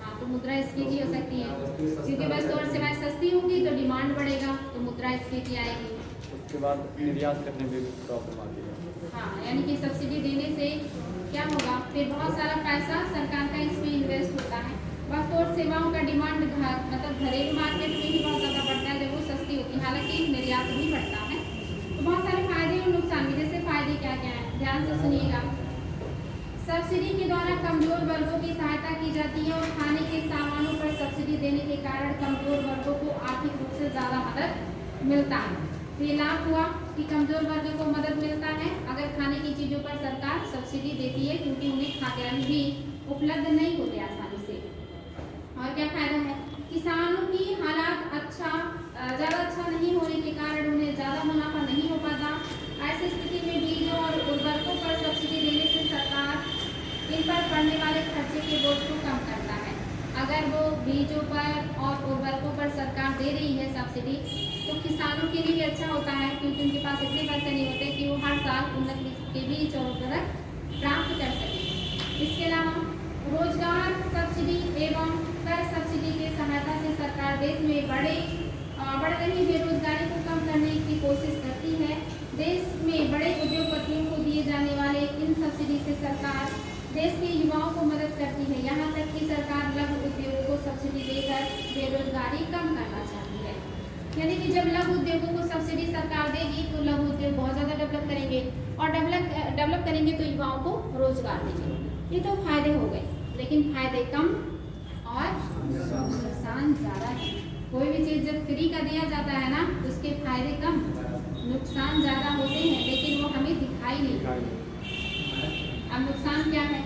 हाँ, तो मुद्रास्फीति हो सकती है, क्योंकि वस्तु और सेवाएं सस्ती होंगी तो डिमांड बढ़ेगा, तो मुद्रास्फीति आएगी। उसके बाद निर्यात करने में भी प्रॉब्लम आती है। हाँ, यानी कि सब्सिडी देने से क्या होगा, फिर बहुत सारा पैसा सरकार का इसमें इन्वेस्ट होता है। वस्तु और सेवाओं का डिमांड मतलब घरेलू मार्केट में ही बहुत ज़्यादा बढ़ता है जब वो सस्ती होती है, हालांकि निर्यात भी बढ़ता है। तो बहुत सारे फायदे और नुकसान भी, जैसे फायदे क्या क्या है ध्यान से सुनिएगा। सब्सिडी के द्वारा कमजोर वर्गों की सहायता की जाती है और खाने के सामानों पर सब्सिडी देने के कारण कमजोर वर्गों को आर्थिक रूप से ज़्यादा मदद मिलता है। तो ये लाभ हुआ कि कमजोर वर्ग को मदद मिलता है अगर खाने की चीज़ों पर सरकार सब्सिडी देती है, क्योंकि उन्हें खाद्यान्न भी उपलब्ध नहीं होते आसानी से। और क्या फायदा है, किसानों की हालात ज़्यादा अच्छा नहीं होने के कारण उन्हें ज़्यादा मुनाफा नहीं हो पाता। ऐसी स्थिति में बीजों और उर्वरकों पर सब्सिडी देने से सरकार इन पर पड़ने वाले खर्चे के बोझ को कम करता है। अगर वो बीजों पर और उर्वरकों पर सरकार दे रही है सब्सिडी, तो किसानों के लिए भी अच्छा होता है, क्योंकि उनके पास इतने पैसे नहीं होते कि वो हर साल उन्नत किस्म के बीज और उर्वरक प्राप्त कर सकें। इसके अलावा रोजगार सब्सिडी एवं कर सब्सिडी की सहायता से सरकार देश में बढ़ रही बेरोजगारी को कम करने की कोशिश करती है। देश में बड़े उद्योगपतियों को दिए जाने वाले इन सब्सिडी से सरकार देश के युवाओं को मदद करती है। यहाँ तक कि सरकार लघु उद्योगों को सब्सिडी देकर बेरोजगारी कम करना चाहती है। यानी कि जब लघु उद्योगों को सब्सिडी सरकार देगी तो लघु उद्योग बहुत ज़्यादा डेवलप करेंगे, और डेवलप करेंगे तो युवाओं को रोजगार देंगे। ये तो फायदे हो गए, लेकिन फायदे कम और नुकसान ज़्यादा है। कोई भी चीज़ जब फ्री का दिया जाता है ना, तो उसके फायदे कम नुकसान ज़्यादा होते हैं, लेकिन वो हमें दिखाई नहीं देते। अब नुकसान क्या है,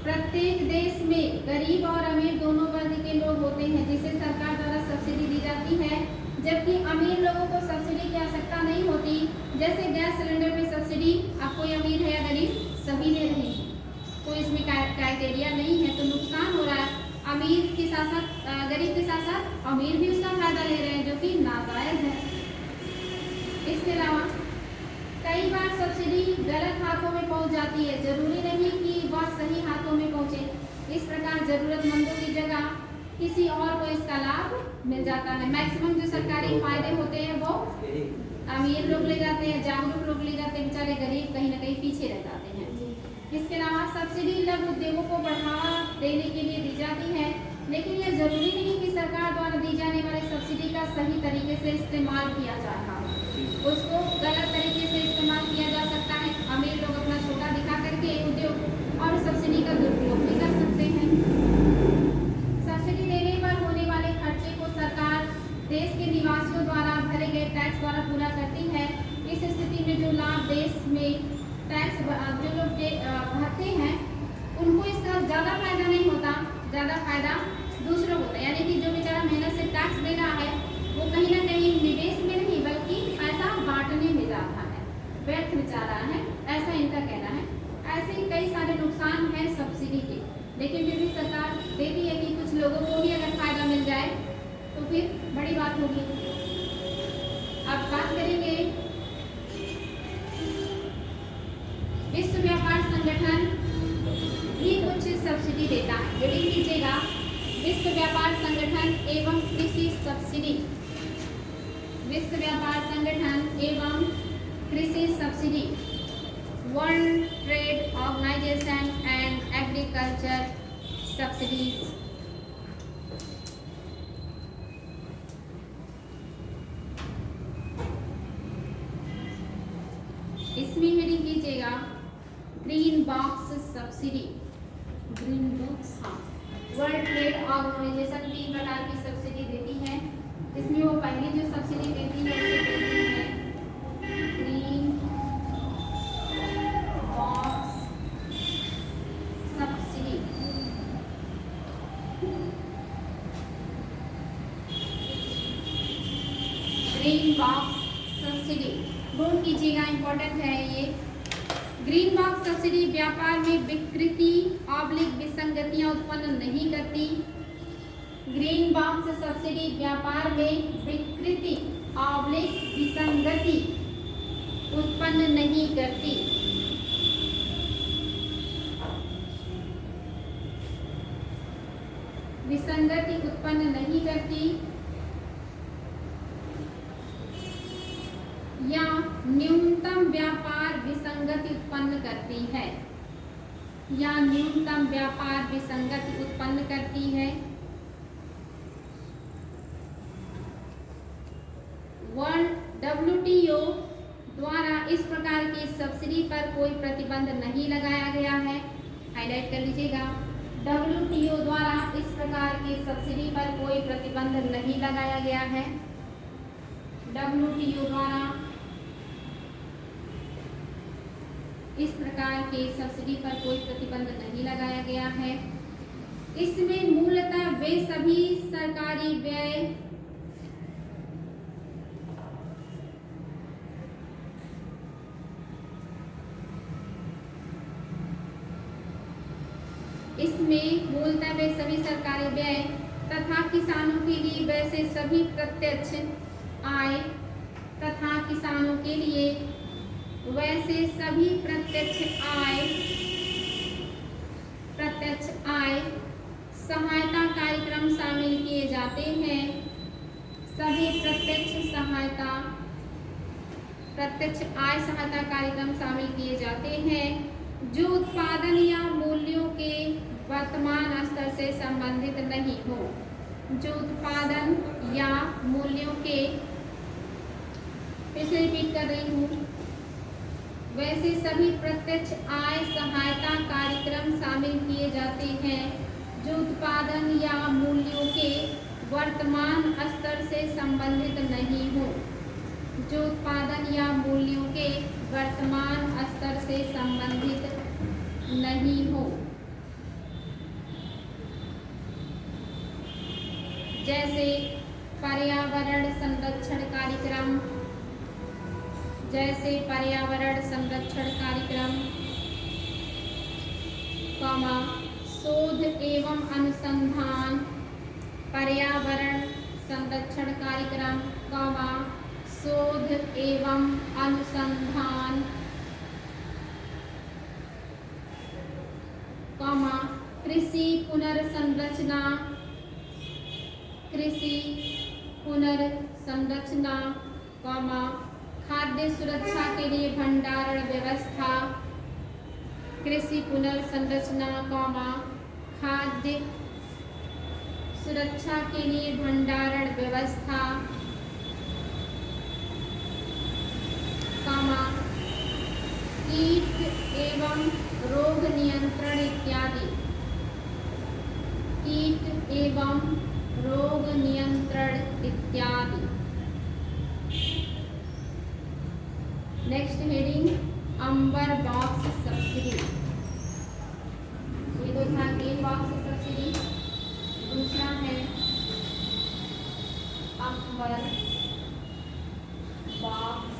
प्रत्येक देश में गरीब और अमीर दोनों वर्ग के लोग होते हैं जिसे सरकार द्वारा सब्सिडी दी जाती है, जबकि अमीर लोगों को सब्सिडी की आवश्यकता नहीं होती। जैसे गैस सिलेंडर पे सब्सिडी, आप कोई अमीर है या गरीब सभी ले रहे हैं, कोई इसमें क्राइटेरिया नहीं है, तो नुकसान हो रहा है। अमीर के साथ साथ गरीब के साथ साथ अमीर भी उसका फायदा ले रहे हैं, जो कि नाजायज है। इसके अलावा कई बार सब्सिडी गलत हाथों में पहुंच जाती है, जरूरी नहीं कि वह सही हाथों में पहुंचे। इस प्रकार जरूरतमंदों की जगह किसी और को इसका लाभ मिल जाता है। मैक्सिमम जो सरकारी फायदे होते हैं वो अमीर लोग ले जाते हैं, जागरूक लोग ले जाते हैं, बेचारे गरीब कहीं ना कहीं पीछे रह जाते हैं। इसके अलावा सब्सिडी लघु उद्योगों को बढ़ावा देने के लिए दी जाती है, लेकिन यह जरूरी नहीं कि सरकार द्वारा दी जाने वाली सब्सिडी का सही तरीके से इस्तेमाल किया जा रहा है, उसको गलत तरीके से इस्तेमाल किया जा सकता है। अमीर लोग अपना छोटा दिखा करके उद्योग और सब्सिडी का दुरुपयोग भी कर सकते हैं। सब्सिडी देने पर होने वाले खर्चे को सरकार देश के निवासियों द्वारा भरे गए टैक्स द्वारा पूरा करती है। इस स्थिति में जो लाभ देश में टैक्स जो लोग भरते हैं उनको इसका ज़्यादा फायदा नहीं होता, ज़्यादा फायदा दूसरों को होता है। यानी कि जो बेचारा मेहनत से टैक्स दे रहा है वो कहीं ना कहीं निवेश में नहीं बल्कि पैसा बांटने में जा रहा है, व्यर्थ में जा रहा है, ऐसा इनका कहना है। ऐसे कई सारे नुकसान हैं सब्सिडी के, लेकिन फिर भी सरकार देती है कि कुछ लोगों को भी अगर फायदा मिल जाए तो फिर बड़ी बात होगी। अब बात करेंगे विश्व व्यापार संगठन भी कुछ सब्सिडी देता है। ये लिख लीजिएगा, विश्व व्यापार संगठन एवं कृषि सब्सिडी। विश्व व्यापार संगठन एवं कृषि सब्सिडी, world trade organization and agriculture subsidies. इसमें हेडिंग कीजिएगा green box subsidy. Green box, हाँ, वर्ल्ड ट्रेड ऑर्गेनाइजेशन 3 प्रकार की सब्सिडी देती है। इसमें वो पहली जो सब्सिडी देती है उसे कहते हैं green box subsidy. Green box subsidy note कीजिएगा, इंपॉर्टेंट है ये। ग्रीन बॉक्स सब्सिडी व्यापार में विकृति ऑब्लिक विसंगतियां उत्पन्न नहीं करती। ग्रीन बॉक्स सब्सिडी व्यापार में विकृति ऑब्लिक विसंगति उत्पन्न नहीं करती। विसंगति उत्पन्न नहीं करती या न्यूनतम व्यापार विसंगति उत्पन्न करती है, या न्यूनतम व्यापार विसंगति उत्पन्न करती है। वर्ल्ड WTO द्वारा इस प्रकार की सब्सिडी पर कोई प्रतिबंध नहीं लगाया गया है। हाईलाइट कर लीजिएगा, WTO द्वारा इस प्रकार की सब्सिडी पर कोई प्रतिबंध नहीं लगाया गया है। WTO द्वारा इस प्रकार के सब्सिडी पर कोई प्रतिबंध नहीं लगाया गया है। इसमें मूलतः वे सभी सरकारी व्यय तथा किसानों के लिए वैसे सभी प्रत्यक्ष आय तथा किसानों के लिए वैसे सभी प्रत्यक्ष आय सहायता कार्यक्रम शामिल किए जाते हैं। सभी प्रत्यक्ष आय सहायता कार्यक्रम शामिल किए जाते हैं जो उत्पादन या मूल्यों के वर्तमान स्तर से संबंधित नहीं हो। जो उत्पादन या मूल्यों के, फिर से रिपीट कर रही हूँ, वैसे सभी प्रत्यक्ष आय सहायता कार्यक्रम शामिल किए जाते हैं जो उत्पादन या मूल्यों के वर्तमान स्तर से संबंधित नहीं हो। जो उत्पादन या मूल्यों के वर्तमान स्तर से संबंधित नहीं हो, जैसे पर्यावरण संरक्षण कार्यक्रम, शोध एवं अनुसंधान पर्यावरण संरक्षण कार्यक्रम, शोध एवं अनुसंधान, कृषि पुनर्संरचना, खाद्य सुरक्षा के लिए भंडारण व्यवस्था, कृषि पुनर्संरचना, खाद्य सुरक्षा के लिए भंडारण व्यवस्था, कीट एवं रोग नियंत्रण इत्यादि, कीट एवं रोग नियंत्रण इत्यादि। नेक्स्ट हेडिंग अंबर बॉक्स सब्सिडी। ये तो था ग्रीन बॉक्स सब्सिडी, दूसरा है अंबर बॉक्स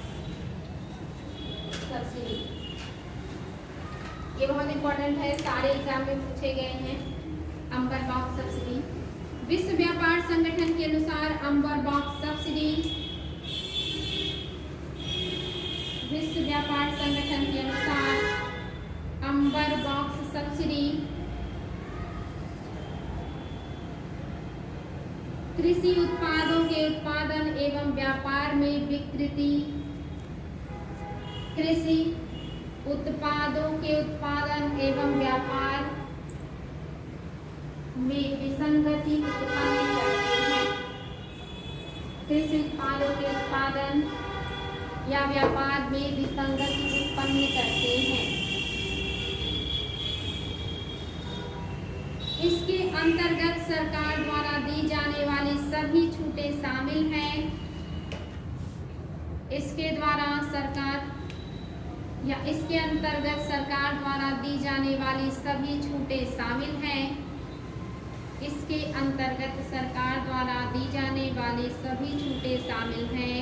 सब्सिडी। ये बहुत इंपॉर्टेंट है, सारे एग्जाम में पूछे गए हैं। अंबर बॉक्स सब्सिडी, विश्व व्यापार संगठन के अनुसार अंबर बॉक्स सब्सिडी, विश्व व्यापार संगठन के अनुसार अंबर बॉक्स सब्सिडी कृषि उत्पादों के उत्पादन एवं व्यापार में विकृति, कृषि उत्पादों के उत्पादन एवं व्यापार में विसंगति उत्पन्न करते हैं। कृषि उत्पादों के उत्पादन या व्यापार में विसंगति उत्पन्न करते हैं। इसके अंतर्गत सरकार द्वारा दी जाने वाली सभी छूटें शामिल हैं। इसके अंतर्गत सरकार द्वारा दी जाने वाली सभी छूटें शामिल हैं। इसके अंतर्गत सरकार द्वारा दी जाने वाली सभी छूटें शामिल हैं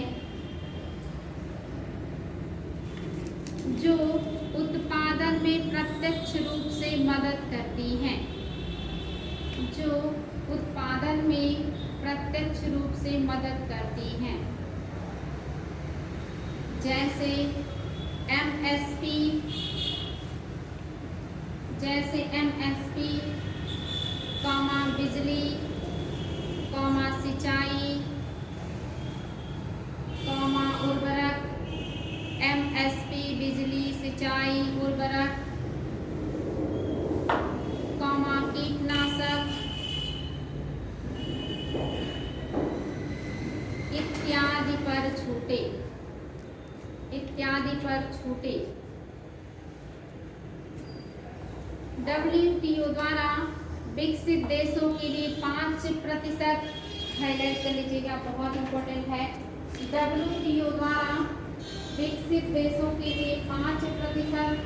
जो उत्पादन में प्रत्यक्ष रूप से मदद करती हैं, जो उत्पादन में प्रत्यक्ष रूप से मदद करती हैं, जैसे एमएसपी, बिजली, सिंचाई, उर्वरक, एमएसपी बिजली, सिंचाई, उर्वरक, कीटनाशक इत्यादि पर छूटे। WTO द्वारा विकसित देशों के लिए 5%, हाईलाइट कर लीजिएगा, बहुत इंपॉर्टेंट है। WTO द्वारा विकसित देशों के लिए 5%,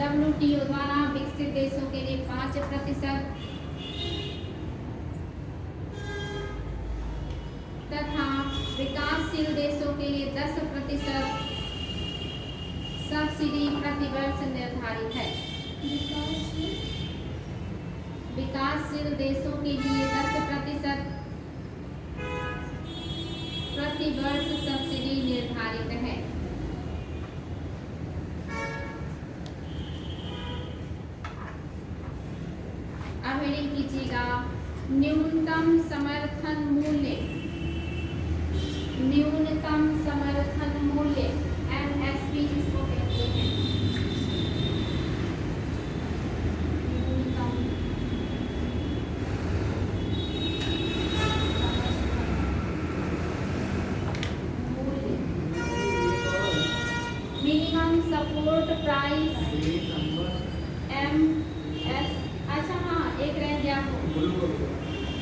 WTO द्वारा विकसित देशों के लिए 5% तथा विकासशील देशों के लिए 10% सब्सिडी प्रतिवर्ष निर्धारित है। विकासशील देशों के लिए 10% प्रतिवर्ष सब्सिडी निर्धारित है। अब हेडिंग कीजिएगा न्यूनतम समर्थन मूल्य, न्यूनतम समर्थन मूल्य MSP इसको कहते हैं। मिनिमम सपोर्ट प्राइस MS, अच्छा हाँ एक रह गया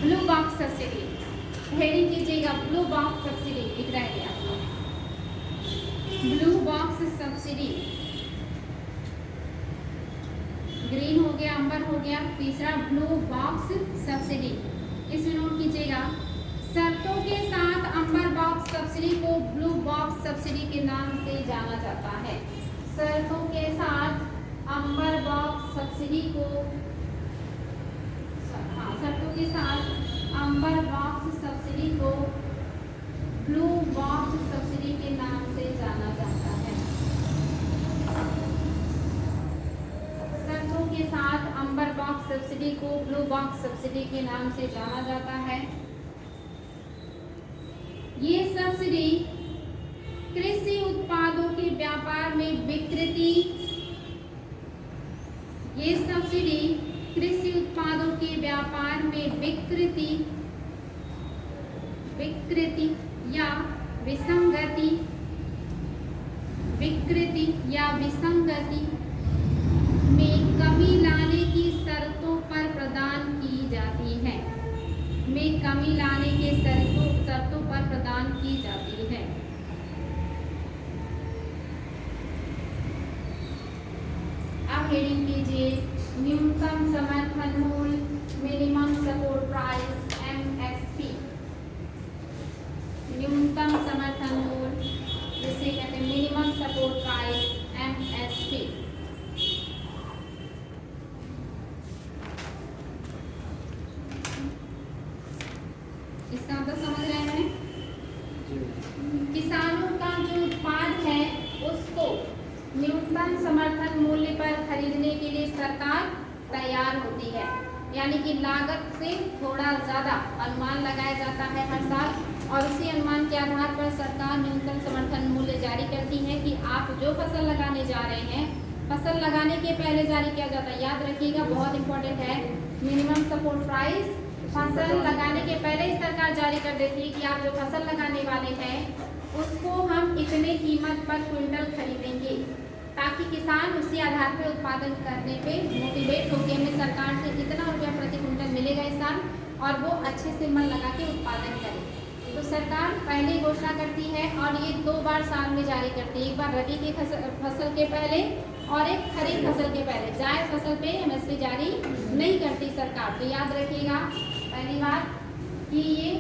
ब्लू बॉक्स सब्सिडी, हेडिंग कीजिएगा ब्लू बॉक्स सब्सिडी, एक रह गया ब्लू बॉक्स सब्सिडी। ग्रीन हो गया, अंबर हो गया, तीसरा ब्लू बॉक्स सब्सिडी। इसमें नोट कीजिएगा शर्तों के साथ अंबर बॉक्स सब्सिडी को ब्लू बॉक्स सब्सिडी के नाम से जाना जाता है। शर्तों के साथ अंबर बॉक्स सब्सिडी को शर्तों के साथ अंबर बॉक्स सब्सिडी को ब्लू बॉक्स सब्सिडी के नाम से जाना जाता है। शर्तों के साथ अंबर बॉक्स सब्सिडी को ब्लू बॉक्स सब्सिडी के नाम से जाना जाता है। ये सब्सिडी कृषि उत्पादों के व्यापार में विकृति कृषि उत्पादों के व्यापार में विकृति या विसंगति में कमी लाने की शर्तों पर प्रदान की जाती है। शर्तों पर प्रदान की जाती है। अब हेडिंग कीजिए न्यूनतम समर्थन मूल्य, मिनिमम सपोर्ट प्राइस, MSP। न्यूनतम समर्थन मूल्य जिसे कहते हैं मिनिमम सपोर्ट प्राइस, MSP। इसका मतलब समझ रहे हैं? किसानों का जो उत्पाद है उसको न्यूनतम समर्थन मूल्य पर खरीदने के लिए सरकार तैयार होती है, यानी कि लागत से थोड़ा ज़्यादा अनुमान लगाया जाता है हर साल, और उसी अनुमान के आधार पर सरकार न्यूनतम समर्थन मूल्य जारी करती है कि आप जो फसल लगाने जा रहे हैं, फसल लगाने के पहले जारी किया जाता है। याद रखिएगा, बहुत इंपॉर्टेंट है। मिनिमम सपोर्ट प्राइस फसल लगाने के पहले ही सरकार जारी कर देती है कि आप जो फसल लगाने वाले हैं उसको हम इतने कीमत पर क्विंटल खरीदेंगे, ताकि किसान उसी आधार पर उत्पादन करने पे मोटिवेट होकर हमें सरकार से इतना रुपया प्रति क्विंटल मिलेगा इस साल, और वो अच्छे से मन लगा के उत्पादन करे। तो सरकार पहले ही घोषणा करती है, और ये 2 बार साल में जारी करती है। एक बार रबी की फसल के पहले और एक खरीफ फसल के पहले। जायद फसल पे MSP जारी नहीं करती सरकार। तो याद रखिएगा पहली बात कि ये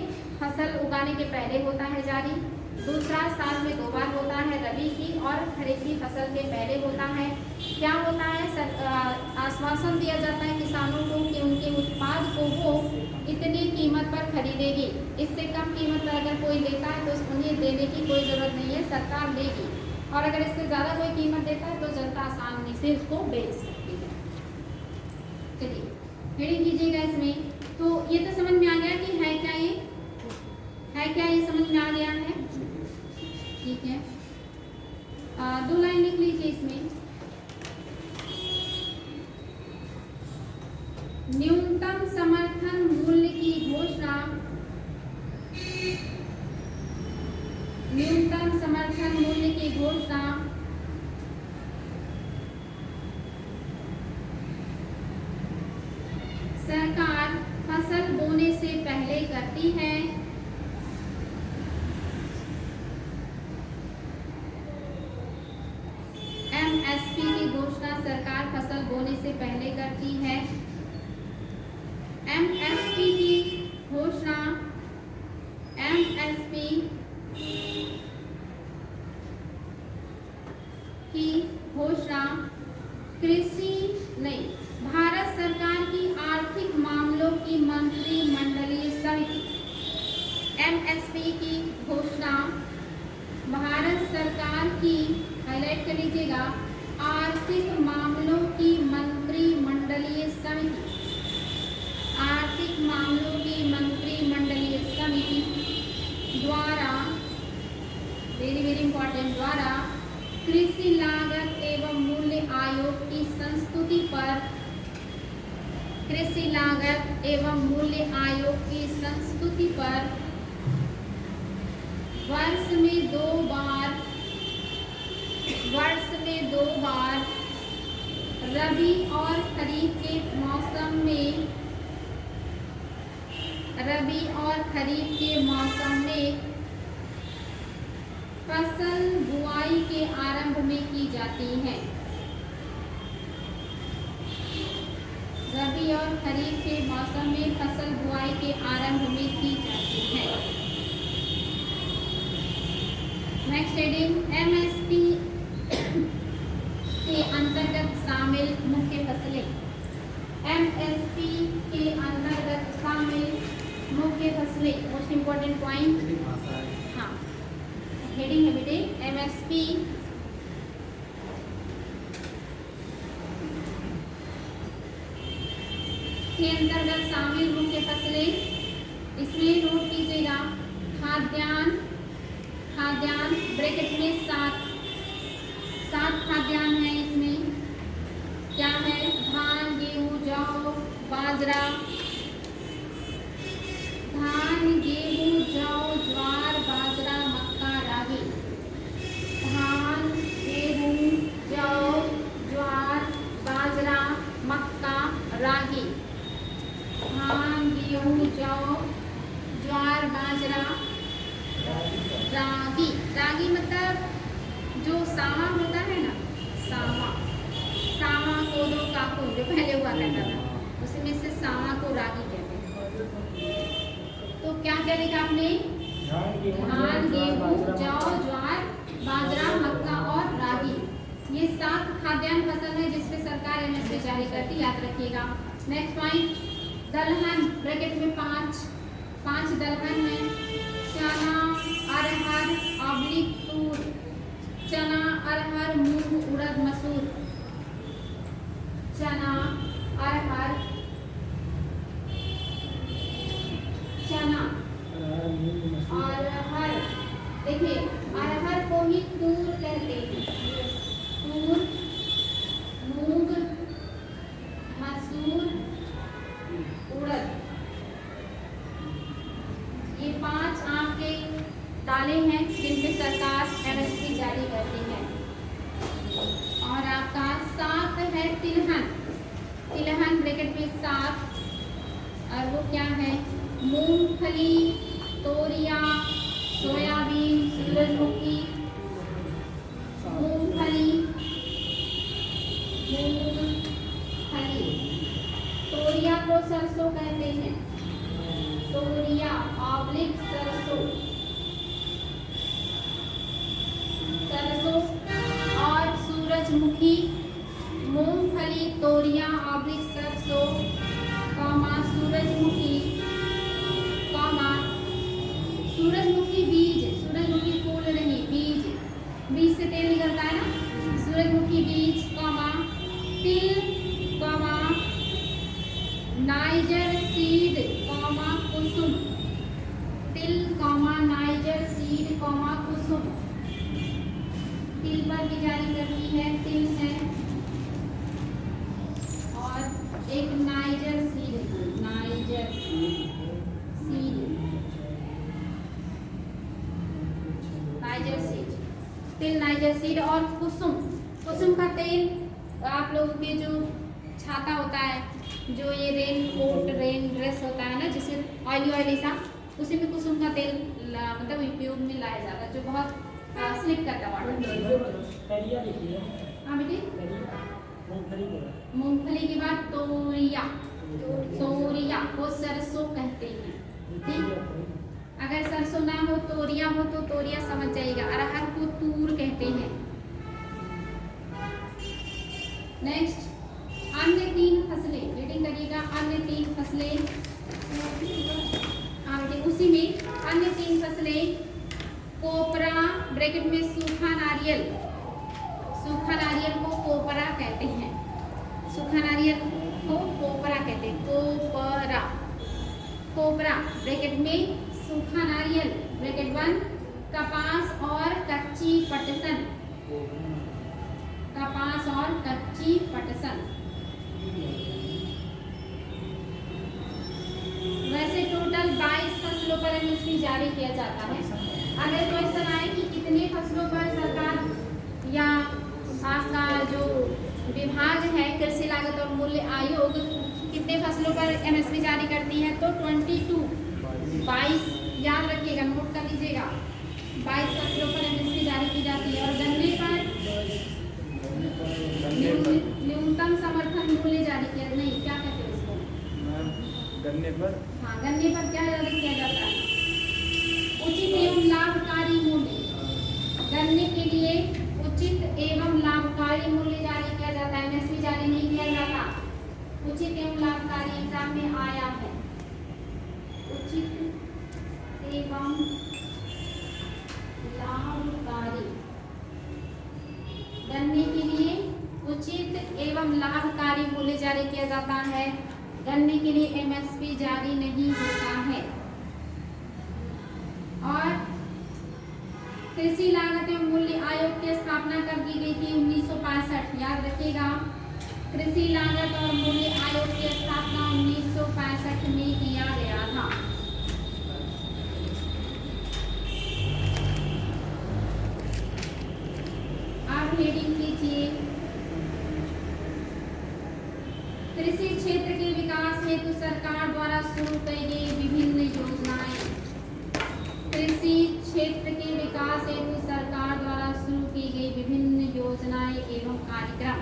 फसल उगाने के पहले होता है जारी, दूसरा साल में 2 बार होता है, रबी की और खरीफ की फसल के पहले होता है। क्या होता है? आश्वासन दिया जाता है किसानों को कि उनके उत्पाद को वो इतनी कीमत पर खरीदेगी। इससे कम कीमत पर अगर कोई लेता है तो उन्हें देने की कोई ज़रूरत नहीं है, सरकार लेगी, और अगर इससे ज़्यादा कोई कीमत देता है तो जनता आसानी से इसको बेच सकती है। चलिए हेडिंग कीजिएगा इसमें। तो ये तो समझ में आ गया कि है क्या, ये समझ में आ गया है? ठीक है, 2 लाइन लिख लीजिए इसमें। न्यूनतम समर्थन मूल्य की घोषणा, न्यूनतम समर्थन मूल्य की घोषणा सरकार फसल बोने से पहले करती है। MSP की घोषणा सरकार फसल बोने से पहले करती है। MSP की घोषणा, MSP की घोषणा भारत सरकार की आर्थिक मामलों की मंत्रिमंडलीय समिति। MSP की घोषणा भारत सरकार की, हाईलाइट कर लीजिएगा, आर्थिक मामलों की मंत्रिमंडलीय समिति, आर्थिक मामलों की मंत्रिमंडलीय समिति द्वारा, वेरी वेरी इंपॉर्टेंट, द्वारा कृषि लागत एवं मूल्य आयोग की संस्तुति पर, कृषि लागत एवं मूल्य आयोग की संस्तुति पर वर्ष में दो बार रबी और खरीफ के मौसम में फसल बुआई के आरंभ में की जाती है। रबी और खरीफ के मौसम में फसल बुआई के आरंभ में की जाती है। नेक्स्ट हेडिंग, MSP शामिल मुख्य फसलें। MSP के अंतर्गत शामिल मुख्य फसलें, मोस्ट इम्पोर्टेंट पॉइंट। भाषा है। हाँ, हेडिंग है बेटे MSP के अंतर्गत शामिल मुख्य फसलें। इसमें नोट कीजिएगा खाद्यान्न, खाद्यान्न ब्रैकेट में 7 खाद्यान्न है। इसमें क्या है? धान, गेहूं, जौ, बाजरा। धान, गेहूं, जौ, ज्वार, बाजरा, मक्का, रागी। धान, गेहूं, जौ, ज्वार, बाजरा, मक्का, रागी। धान, गेहूं, जौ, ज्वार, बाजरा, रागी। रागी मतलब जो सावा होता है ना, सावा, सावा कोदो काकू जो पहले हुआ करता था, उसमें से सावा को रागी कहते हैं। तो क्या करेगा आपने? धान, गेहूं, जौ, ज्वार, बाजरा, मक्का और रागी, ये 7 खाद्यान्न फसल है जिसपे सरकार MSP जारी करती, याद रखिएगा। नेक्स्ट पॉइंट, दलहन ब्रैकेट में 5 दलहन है। चना, अरहर, तूर। चना, अरहर, मूंग, उड़द, मसूर। चना, अरहर, चना, अरहर। देखिए अरहर को ही तूर कहते हैं। तूर, मूंग, मसूर, उड़द, ये 5 आपके दालें हैं जिन पे सरकार MSP जारी करती है। और आपका 7 है तिलहन। तिलहन ब्रैकेट में 7, और वो क्या है? मूंगफली, तोरिया, सोयाबीन, सूरजमुखी, मूंगफली, तोरिया को सरसों कहते हैं। तोरिया सरसों, सरसों और सूरजमुखी, मूंगफली, तोरिया सरसों, सूरजमुखी, सूरजमुखी बीज, सूरजमुखी फूल नहीं, बीज से तेल निकलता है ना। सूरजमुखी बीज, तिल, नाइजर सीड, कुसुम। तिल, नाइजर सीड, कुसुम। तिल पर भी जारी करती है, तिल है। और एक niger seed, niger seed, niger seed, तिल, नाइजर सीड और कुसुम। कुसुम का तेल आप लोगों के जो छाता होता है, जो ये रेन कोट, रेन ड्रेस होता है ना, जिसमें ऑयली सा, उसी में कुसुम का तेल मतलब उपयोग में लाया जाता है, जो बहुत स्लिप करता वाटर। हाँ बेटी, मूंगफली के बाद तोरिया, तोरिया को सरसों कहते हैं। ठीक, अगर सरसों ना हो, तोरिया हो तो तोरिया समझ जाएगा। अरहर को तूर कहते हैं। नेक्स्ट, अन्य 3 फसलें, रीडिंग करिएगा। अन्य 3 फसलें, हाँ बेटे, उसी में अन्य 3 फसलें। कोपरा ब्रैकेट में सूखा नारियल, सूखा नारियल को कोपरा कहते हैं। सूखा नारियल को कोपरा कहते हैं। कोपरा, कोपरा ब्रैकेट में सूखा नारियल, ब्रैकेट 1। कपास और कच्ची पटसन, कपास और कच्ची पटसन। वैसे टोटल 22 फसलों पर MSP जारी किया जाता है। अगर क्वेश्चन आए कि कितने फसलों पर सरकार या आपका जो विभाग है कृषि लागत और मूल्य आयोग कितने फसलों पर MSP जारी करती है, तो 22 याद रखिएगा, नोट कर लीजिएगा। 22 फसलों पर MSP जारी की जाती है। और गन्ने पर न्यूनतम समर्थन मूल्य जारी किया, नहीं क्या कहते हैं इसको, गन्ने पर, हाँ गन्ने पर क्या जारी किया जाता है? उचित एवं लाभकारी मूल्य। गन्ने के लिए उचित एवं लाभकारी मूल्य जारी किया जाता है। MSP जारी किया जाता है। गन्ने के लिए MSP जारी नहीं होता है। और कृषि लागत एवं मूल्य आयोग की स्थापना कब की गई थी? 1965। याद रखिएगा, कृषि लागत और मूल्य आयोग की स्थापना 1965 में किया गया था। आप हेडिंग कीजिए, कृषि क्षेत्र के विकास हेतु सरकार द्वारा शुरू की गई विभिन्न योजनाएं। कृषि क्षेत्र के विकास हेतु सरकार द्वारा शुरू की गई विभिन्न योजनाएं एवं कार्यक्रम।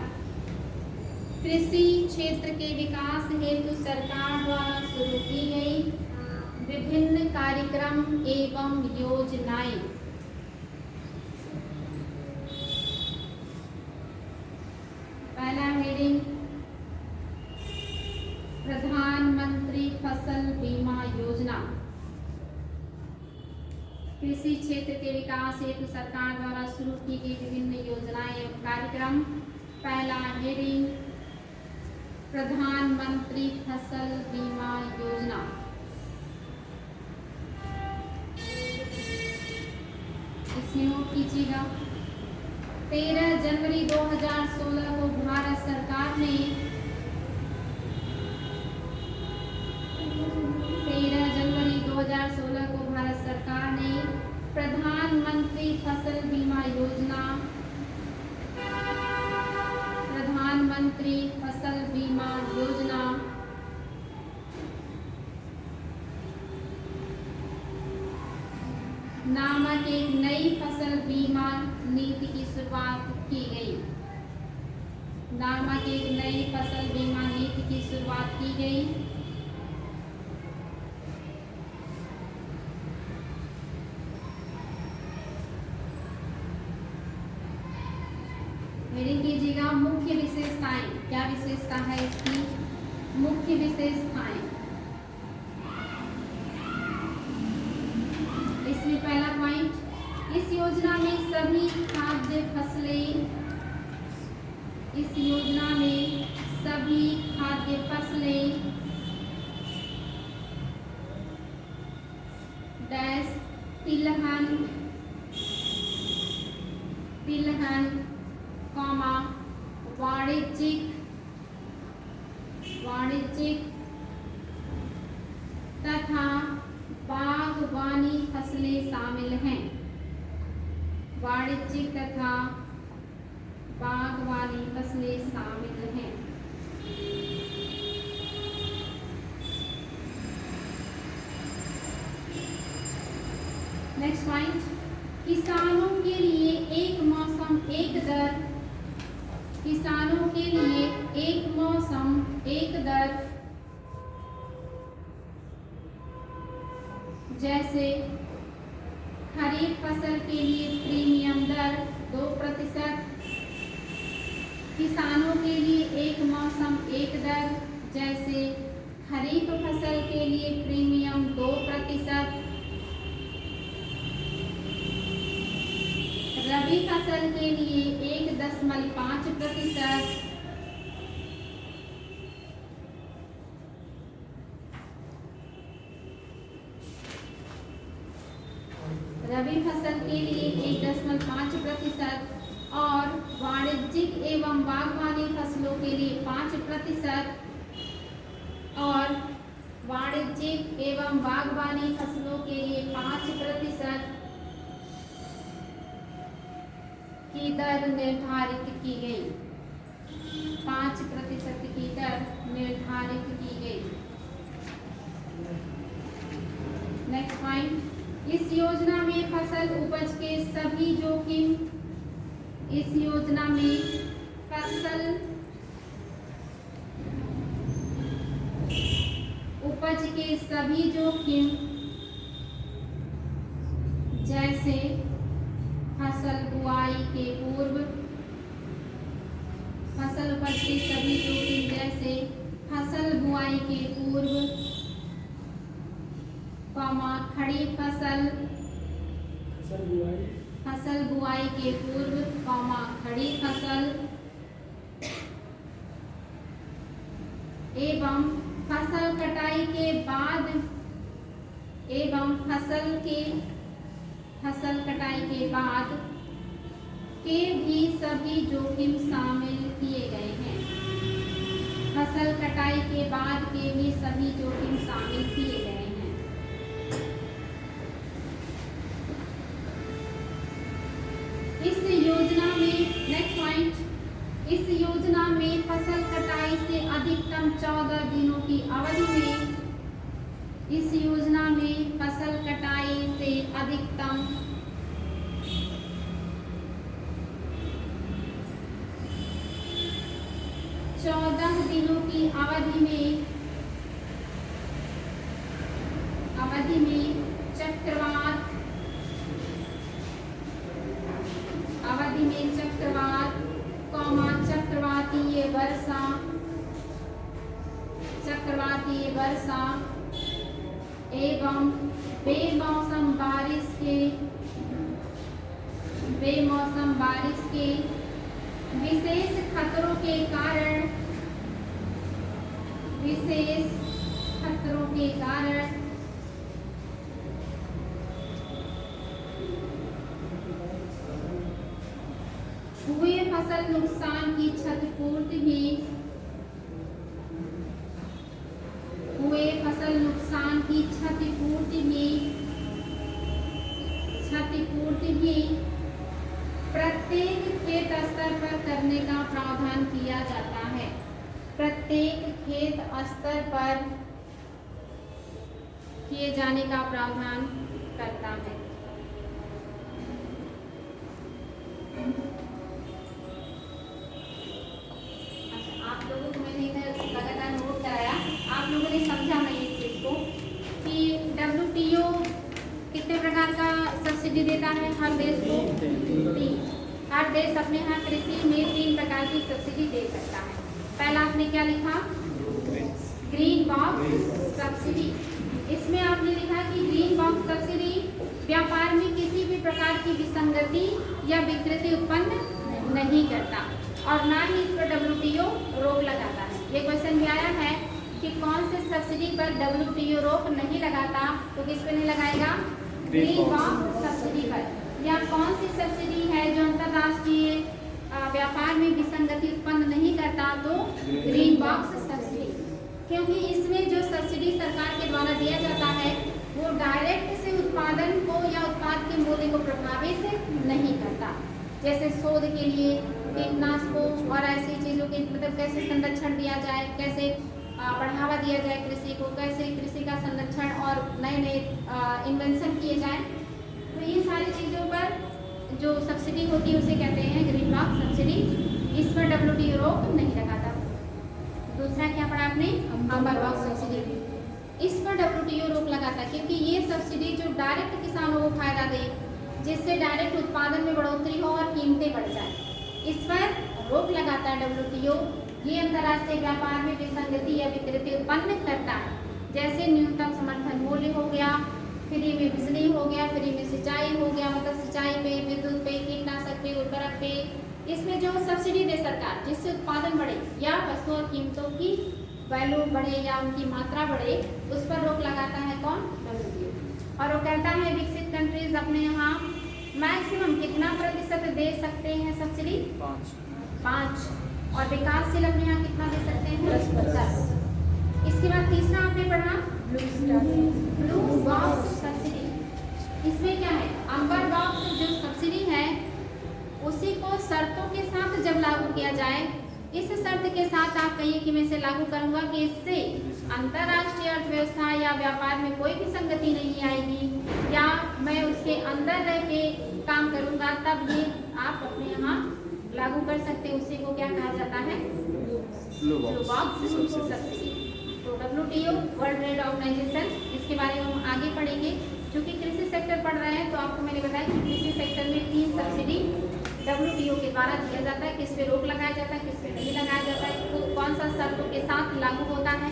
कृषि क्षेत्र के विकास हेतु सरकार द्वारा शुरू की गई विभिन्न कार्यक्रम एवं योजनाएं। पहला हेडिंग, प्रधानमंत्री फसल बीमा योजना। कृषि क्षेत्र के विकास हेतु सरकार द्वारा शुरू की गई विभिन्न योजनाएं एवं कार्यक्रम। पहला हेडिंग, प्रधानमंत्री फसल बीमा योजना। इसमें नोट कीजिएगा, 13 जनवरी 2016 को भारत सरकार ने 13 जनवरी 2016 को भारत सरकार ने प्रधानमंत्री फसल बीमा योजना, प्रधानमंत्री फसल बीमा योजना नामक एक नई फसल बीमा नीति की शुरुआत की गई। नामक एक नई फसल बीमा नीति की शुरुआत की गई। हेडिंग कीजिएगा, मुख्य विशेषताएं। क्या विशेषता है इसकी? मुख्य विशेषताएं। इसमें पहला पॉइंट, इस योजना में सभी खाद्य फसलें, इस योजना में सभी खाद्य फसलें डैश तिलहन कॉमा वाणिज्यिक तथा बागवानी फसलें शामिल हैं। वाणिज्यिक तथा बागवानी फसलें शामिल हैं। नेक्स्ट पॉइंट, किसानों के लिए एक मौसम एक दर। किसानों के लिए एक मौसम एक दर, जैसे खरीफ फसल के लिए प्रीमियम दर 2%। किसानों के लिए एक मौसम एक दर, जैसे खरीफ फसल के लिए प्रीमियम 2%। रबी फसल के लिए 1.5%। रबी फसल के लिए 1.5% और वाणिज्यिक एवं बागवानी फसलों के लिए 5%। और वाणिज्यिक एवं बागवानी फसलों के लिए 5% की दर निर्धारित की गई। 5% की दर निर्धारित की गई। नेक्स्ट पॉइंट, इस योजना में फसल उपज के सभी जोखिम, इस योजना में फसल उपज के सभी जोखिम, जैसे फसल बुआई के पूर्व, फसल उपज के सभी जोखिम जैसे फसल बुआई के पूर्व, खड़ी फसल बुआई के पूर्व, खड़ी फसल, एवं फसल कटाई के बाद के भी सभी जोखिम शामिल किए गए हैं। फसल कटाई के बाद के भी सभी जोखिम शामिल किए गए हैं। इस योजना में नेक्स्ट पॉइंट, इस योजना में फसल कटाई से अधिकतम 14 दिनों की अवधि में, इस योजना में फसल कटाई से अधिकतम 14 दिनों की अवधि में चक्रवात, चक्रवातीय वर्षा एवं बेमौसम बारिश के विशेष खतरों के कारण हुए फसल नुकसान की क्षतिपूर्ति भी प्रत्येक खेत स्तर पर करने का प्रावधान किया जाता है। प्रत्येक खेत स्तर पर किए जाने का प्रावधान करता है। आप लोगों को मैंने इधर लगातार नोट कराया, आप लोगों ने समझा नहीं इस चीज को कि WTO कितने प्रकार का सब्सिडी देता है हर देश को? 3। हर देश अपने यहाँ कृषि में 3 प्रकार की सब्सिडी दे सकता है। पहला आपने क्या लिखा? Green box subsidy. इसमें आपने लिखा कि ग्रीन बॉक्स सब्सिडी व्यापार में किसी भी प्रकार की विसंगति या विकृति उत्पन्न नहीं करता और ना ही इस पर WTO रोक लगाता है। ये क्वेश्चन भी आया है कि कौन से सब्सिडी पर WTO रोक नहीं लगाता, तो किस पे नहीं लगाएगा? ग्रीन बॉक्स सब्सिडी पर। या कौन सी सब्सिडी है जो अंतरराष्ट्रीय व्यापार में विसंगति उत्पन्न नहीं करता, तो ग्रीन बॉक्स सब्सिडी। क्योंकि इसमें जो सब्सिडी सरकार के द्वारा दिया जाता है वो डायरेक्ट से उत्पादन को या उत्पाद के मूल्य को प्रभावित नहीं करता। जैसे शोध के लिए कीटनाशकों और ऐसी चीज़ों के मतलब कैसे संरक्षण दिया जाए, कैसे बढ़ावा दिया जाए कृषि को, कैसे कृषि का संरक्षण और नए नए इन्वेंशन किए जाएं, तो ये सारी चीज़ों पर जो सब्सिडी होती है उसे कहते हैं ग्रीन बॉक्स सब्सिडी। इस पर WTO रोक नहीं लगाता। दूसरा क्या पढ़ा आपने? अम्बर बॉक्स सब्सिडी। इस पर WTO रोक लगाता क्योंकि ये सब्सिडी जो डायरेक्ट किसानों को फायदा दे, जिससे डायरेक्ट उत्पादन में बढ़ोतरी हो और कीमतें बढ़ जाए, इस पर रोक लगाता है WTO। ये अंतर्राष्ट्रीय व्यापार में विसंगति या विकृति उत्पन्न करता है। जैसे न्यूनतम समर्थन मूल्य हो गया, फ्री में बिजली हो गया, फ्री में सिंचाई हो गया, मतलब सिंचाई पे, विद्युत पे, कीटनाशक पे, उर्वरक पे, इसमें जो सब्सिडी दे सरकार जिससे उत्पादन बढ़े या वस्तुओं और कीमतों की वैल्यू बढ़े या उनकी मात्रा बढ़े, उस पर रोक लगाता है कौन? WTO। और वो कहता है विकसित कंट्रीज अपने यहाँ मैक्सिमम कितना प्रतिशत दे सकते हैं सब्सिडी? 5। और विकासशील अपने यहाँ कितना दे सकते हैं? 10। इसके बाद तीसरा आपने पढ़ा ब्लू बॉक्स सब्सिडी। इसमें क्या है? अम्बर बॉक्स जो सब्सिडी है उसी को शर्तों के साथ जब लागू किया जाए, इस शर्त के साथ आप कहिए कि मैं इसे लागू करूंगा कि इससे अंतर्राष्ट्रीय अर्थव्यवस्था या व्यापार में कोई भी संगति नहीं आएगी या मैं उसके अंदर रह के काम करूंगा, तब ये आप अपने यहाँ लागू कर सकते हैं। उसी को क्या कहा जाता है? Blue box subsidy. तो WTO वर्ल्ड ट्रेड ऑर्गेनाइजेशन, इसके बारे में हम आगे पढ़ेंगे। क्योंकि कृषि सेक्टर पढ़ रहे हैं तो आपको मैंने बताया कि कृषि सेक्टर में 3 सब्सिडी WTO के द्वारा दिया जाता है। किस पे रोक लगाया जाता है, किस पे नहीं लगाया जाता है, तो कौन सा शर्तों के साथ लागू होता है,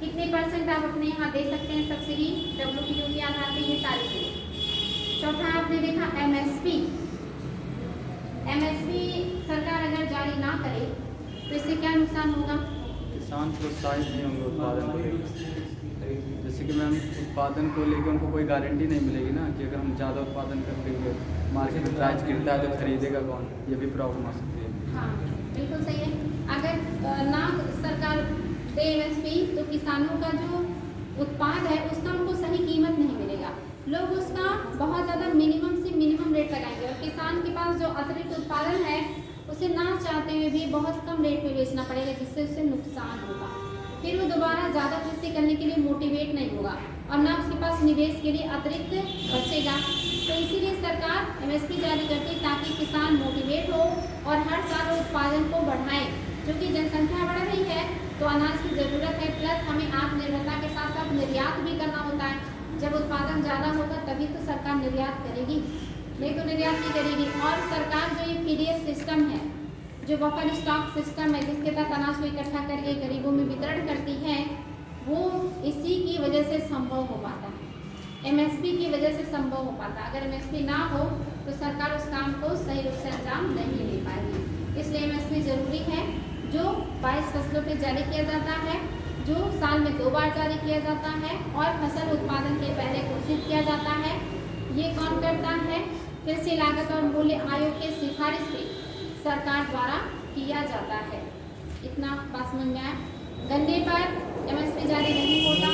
कितने % आप अपने यहाँ दे सकते हैं सब्सिडी WTO के आधार पर, ये सारी चीज़ें। चौथा आपने देखा MSP। MSP सरकार अगर जारी ना करे तो इससे क्या नुकसान होगा? किसान प्रोत्साहित नहीं होंगे उत्पादन को लेकर। जैसे कि मैम उत्पादन को लेकर उनको कोई गारंटी नहीं मिलेगी ना कि अगर हम ज़्यादा उत्पादन कर देंगे मार्केट में प्राइस गिरता है तो खरीदेगा कौन, ये भी प्रॉब्लम आ सकती है। हाँ बिल्कुल सही है। अगर ना सरकार दे MSP तो किसानों का जो उत्पाद है उसका उनको सही कीमत नहीं मिलेगा, लोग उसका बहुत ज़्यादा मिनिमम से मिनिमम रेट लगाएंगे और किसान के पास जो अतिरिक्त उत्पादन है उसे ना चाहते हुए भी बहुत कम रेट पे बेचना पड़ेगा, जिससे उसे नुकसान होगा। फिर वो दोबारा ज़्यादा कृषि करने के लिए मोटिवेट नहीं होगा और ना उसके पास निवेश के लिए अतिरिक्त बचेगा। तो इसीलिए सरकार MSP जारी करती है ताकि किसान मोटिवेट हो और हर साल उत्पादन को बढ़ाए। जो कि जनसंख्या बढ़ रही है तो अनाज की ज़रूरत है, प्लस हमें आत्मनिर्भरता के साथ साथ निर्यात भी करना होता है। जब उत्पादन ज़्यादा होगा तभी तो सरकार निर्यात करेगी, नहीं तो निर्यात नहीं करेगी। और सरकार जो ये PDS सिस्टम है, जो बफर स्टॉक सिस्टम है जिसके तहत अनाज को इकट्ठा करके गरीबों में वितरण करती है, वो इसी की वजह से संभव हो पाता है, MSP की वजह से संभव हो पाता है। अगर MSP ना हो तो सरकार उस काम को सही रूप से अंजाम नहीं ले पाएगी। इसलिए MSP ज़रूरी है, जो 22 फसलों पर जारी किया जाता है, जो साल में 2 बार जारी किया जाता है और फसल उत्पादन के पहले घोषित किया जाता है। ये कौन करता है? कृषि लागत और मूल्य आयोग के सिफारिश पे सरकार द्वारा किया जाता है। इतना बात समझ में आया। गन्ने पर MSP जारी नहीं होता,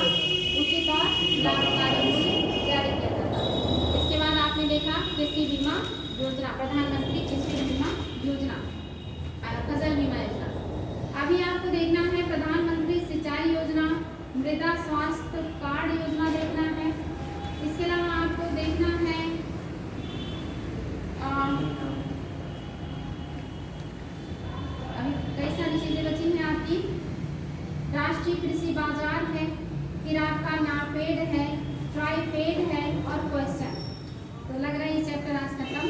उचित और लाभकारी मूल्य जारी किया जाता है। इसके बाद आपने देखा कृषि बीमा योजना, प्रधानमंत्री कृषि बीमा योजना, फसल बीमा योजना। अभी आपको देखना है प्रधानमंत्री सिंचाई योजना, मृदा स्वास्थ्य कार्ड योजना देखना है। इसके अलावा आपको देखना है अभी कई सारी चीजें बची हैं आपकी। राष्ट्रीय कृषि बाजार है, फिर आपका नाफेड है, ट्राईफेड है और क्वेश्चन। तो लग रहा है ये चैप्टर आज खत्म।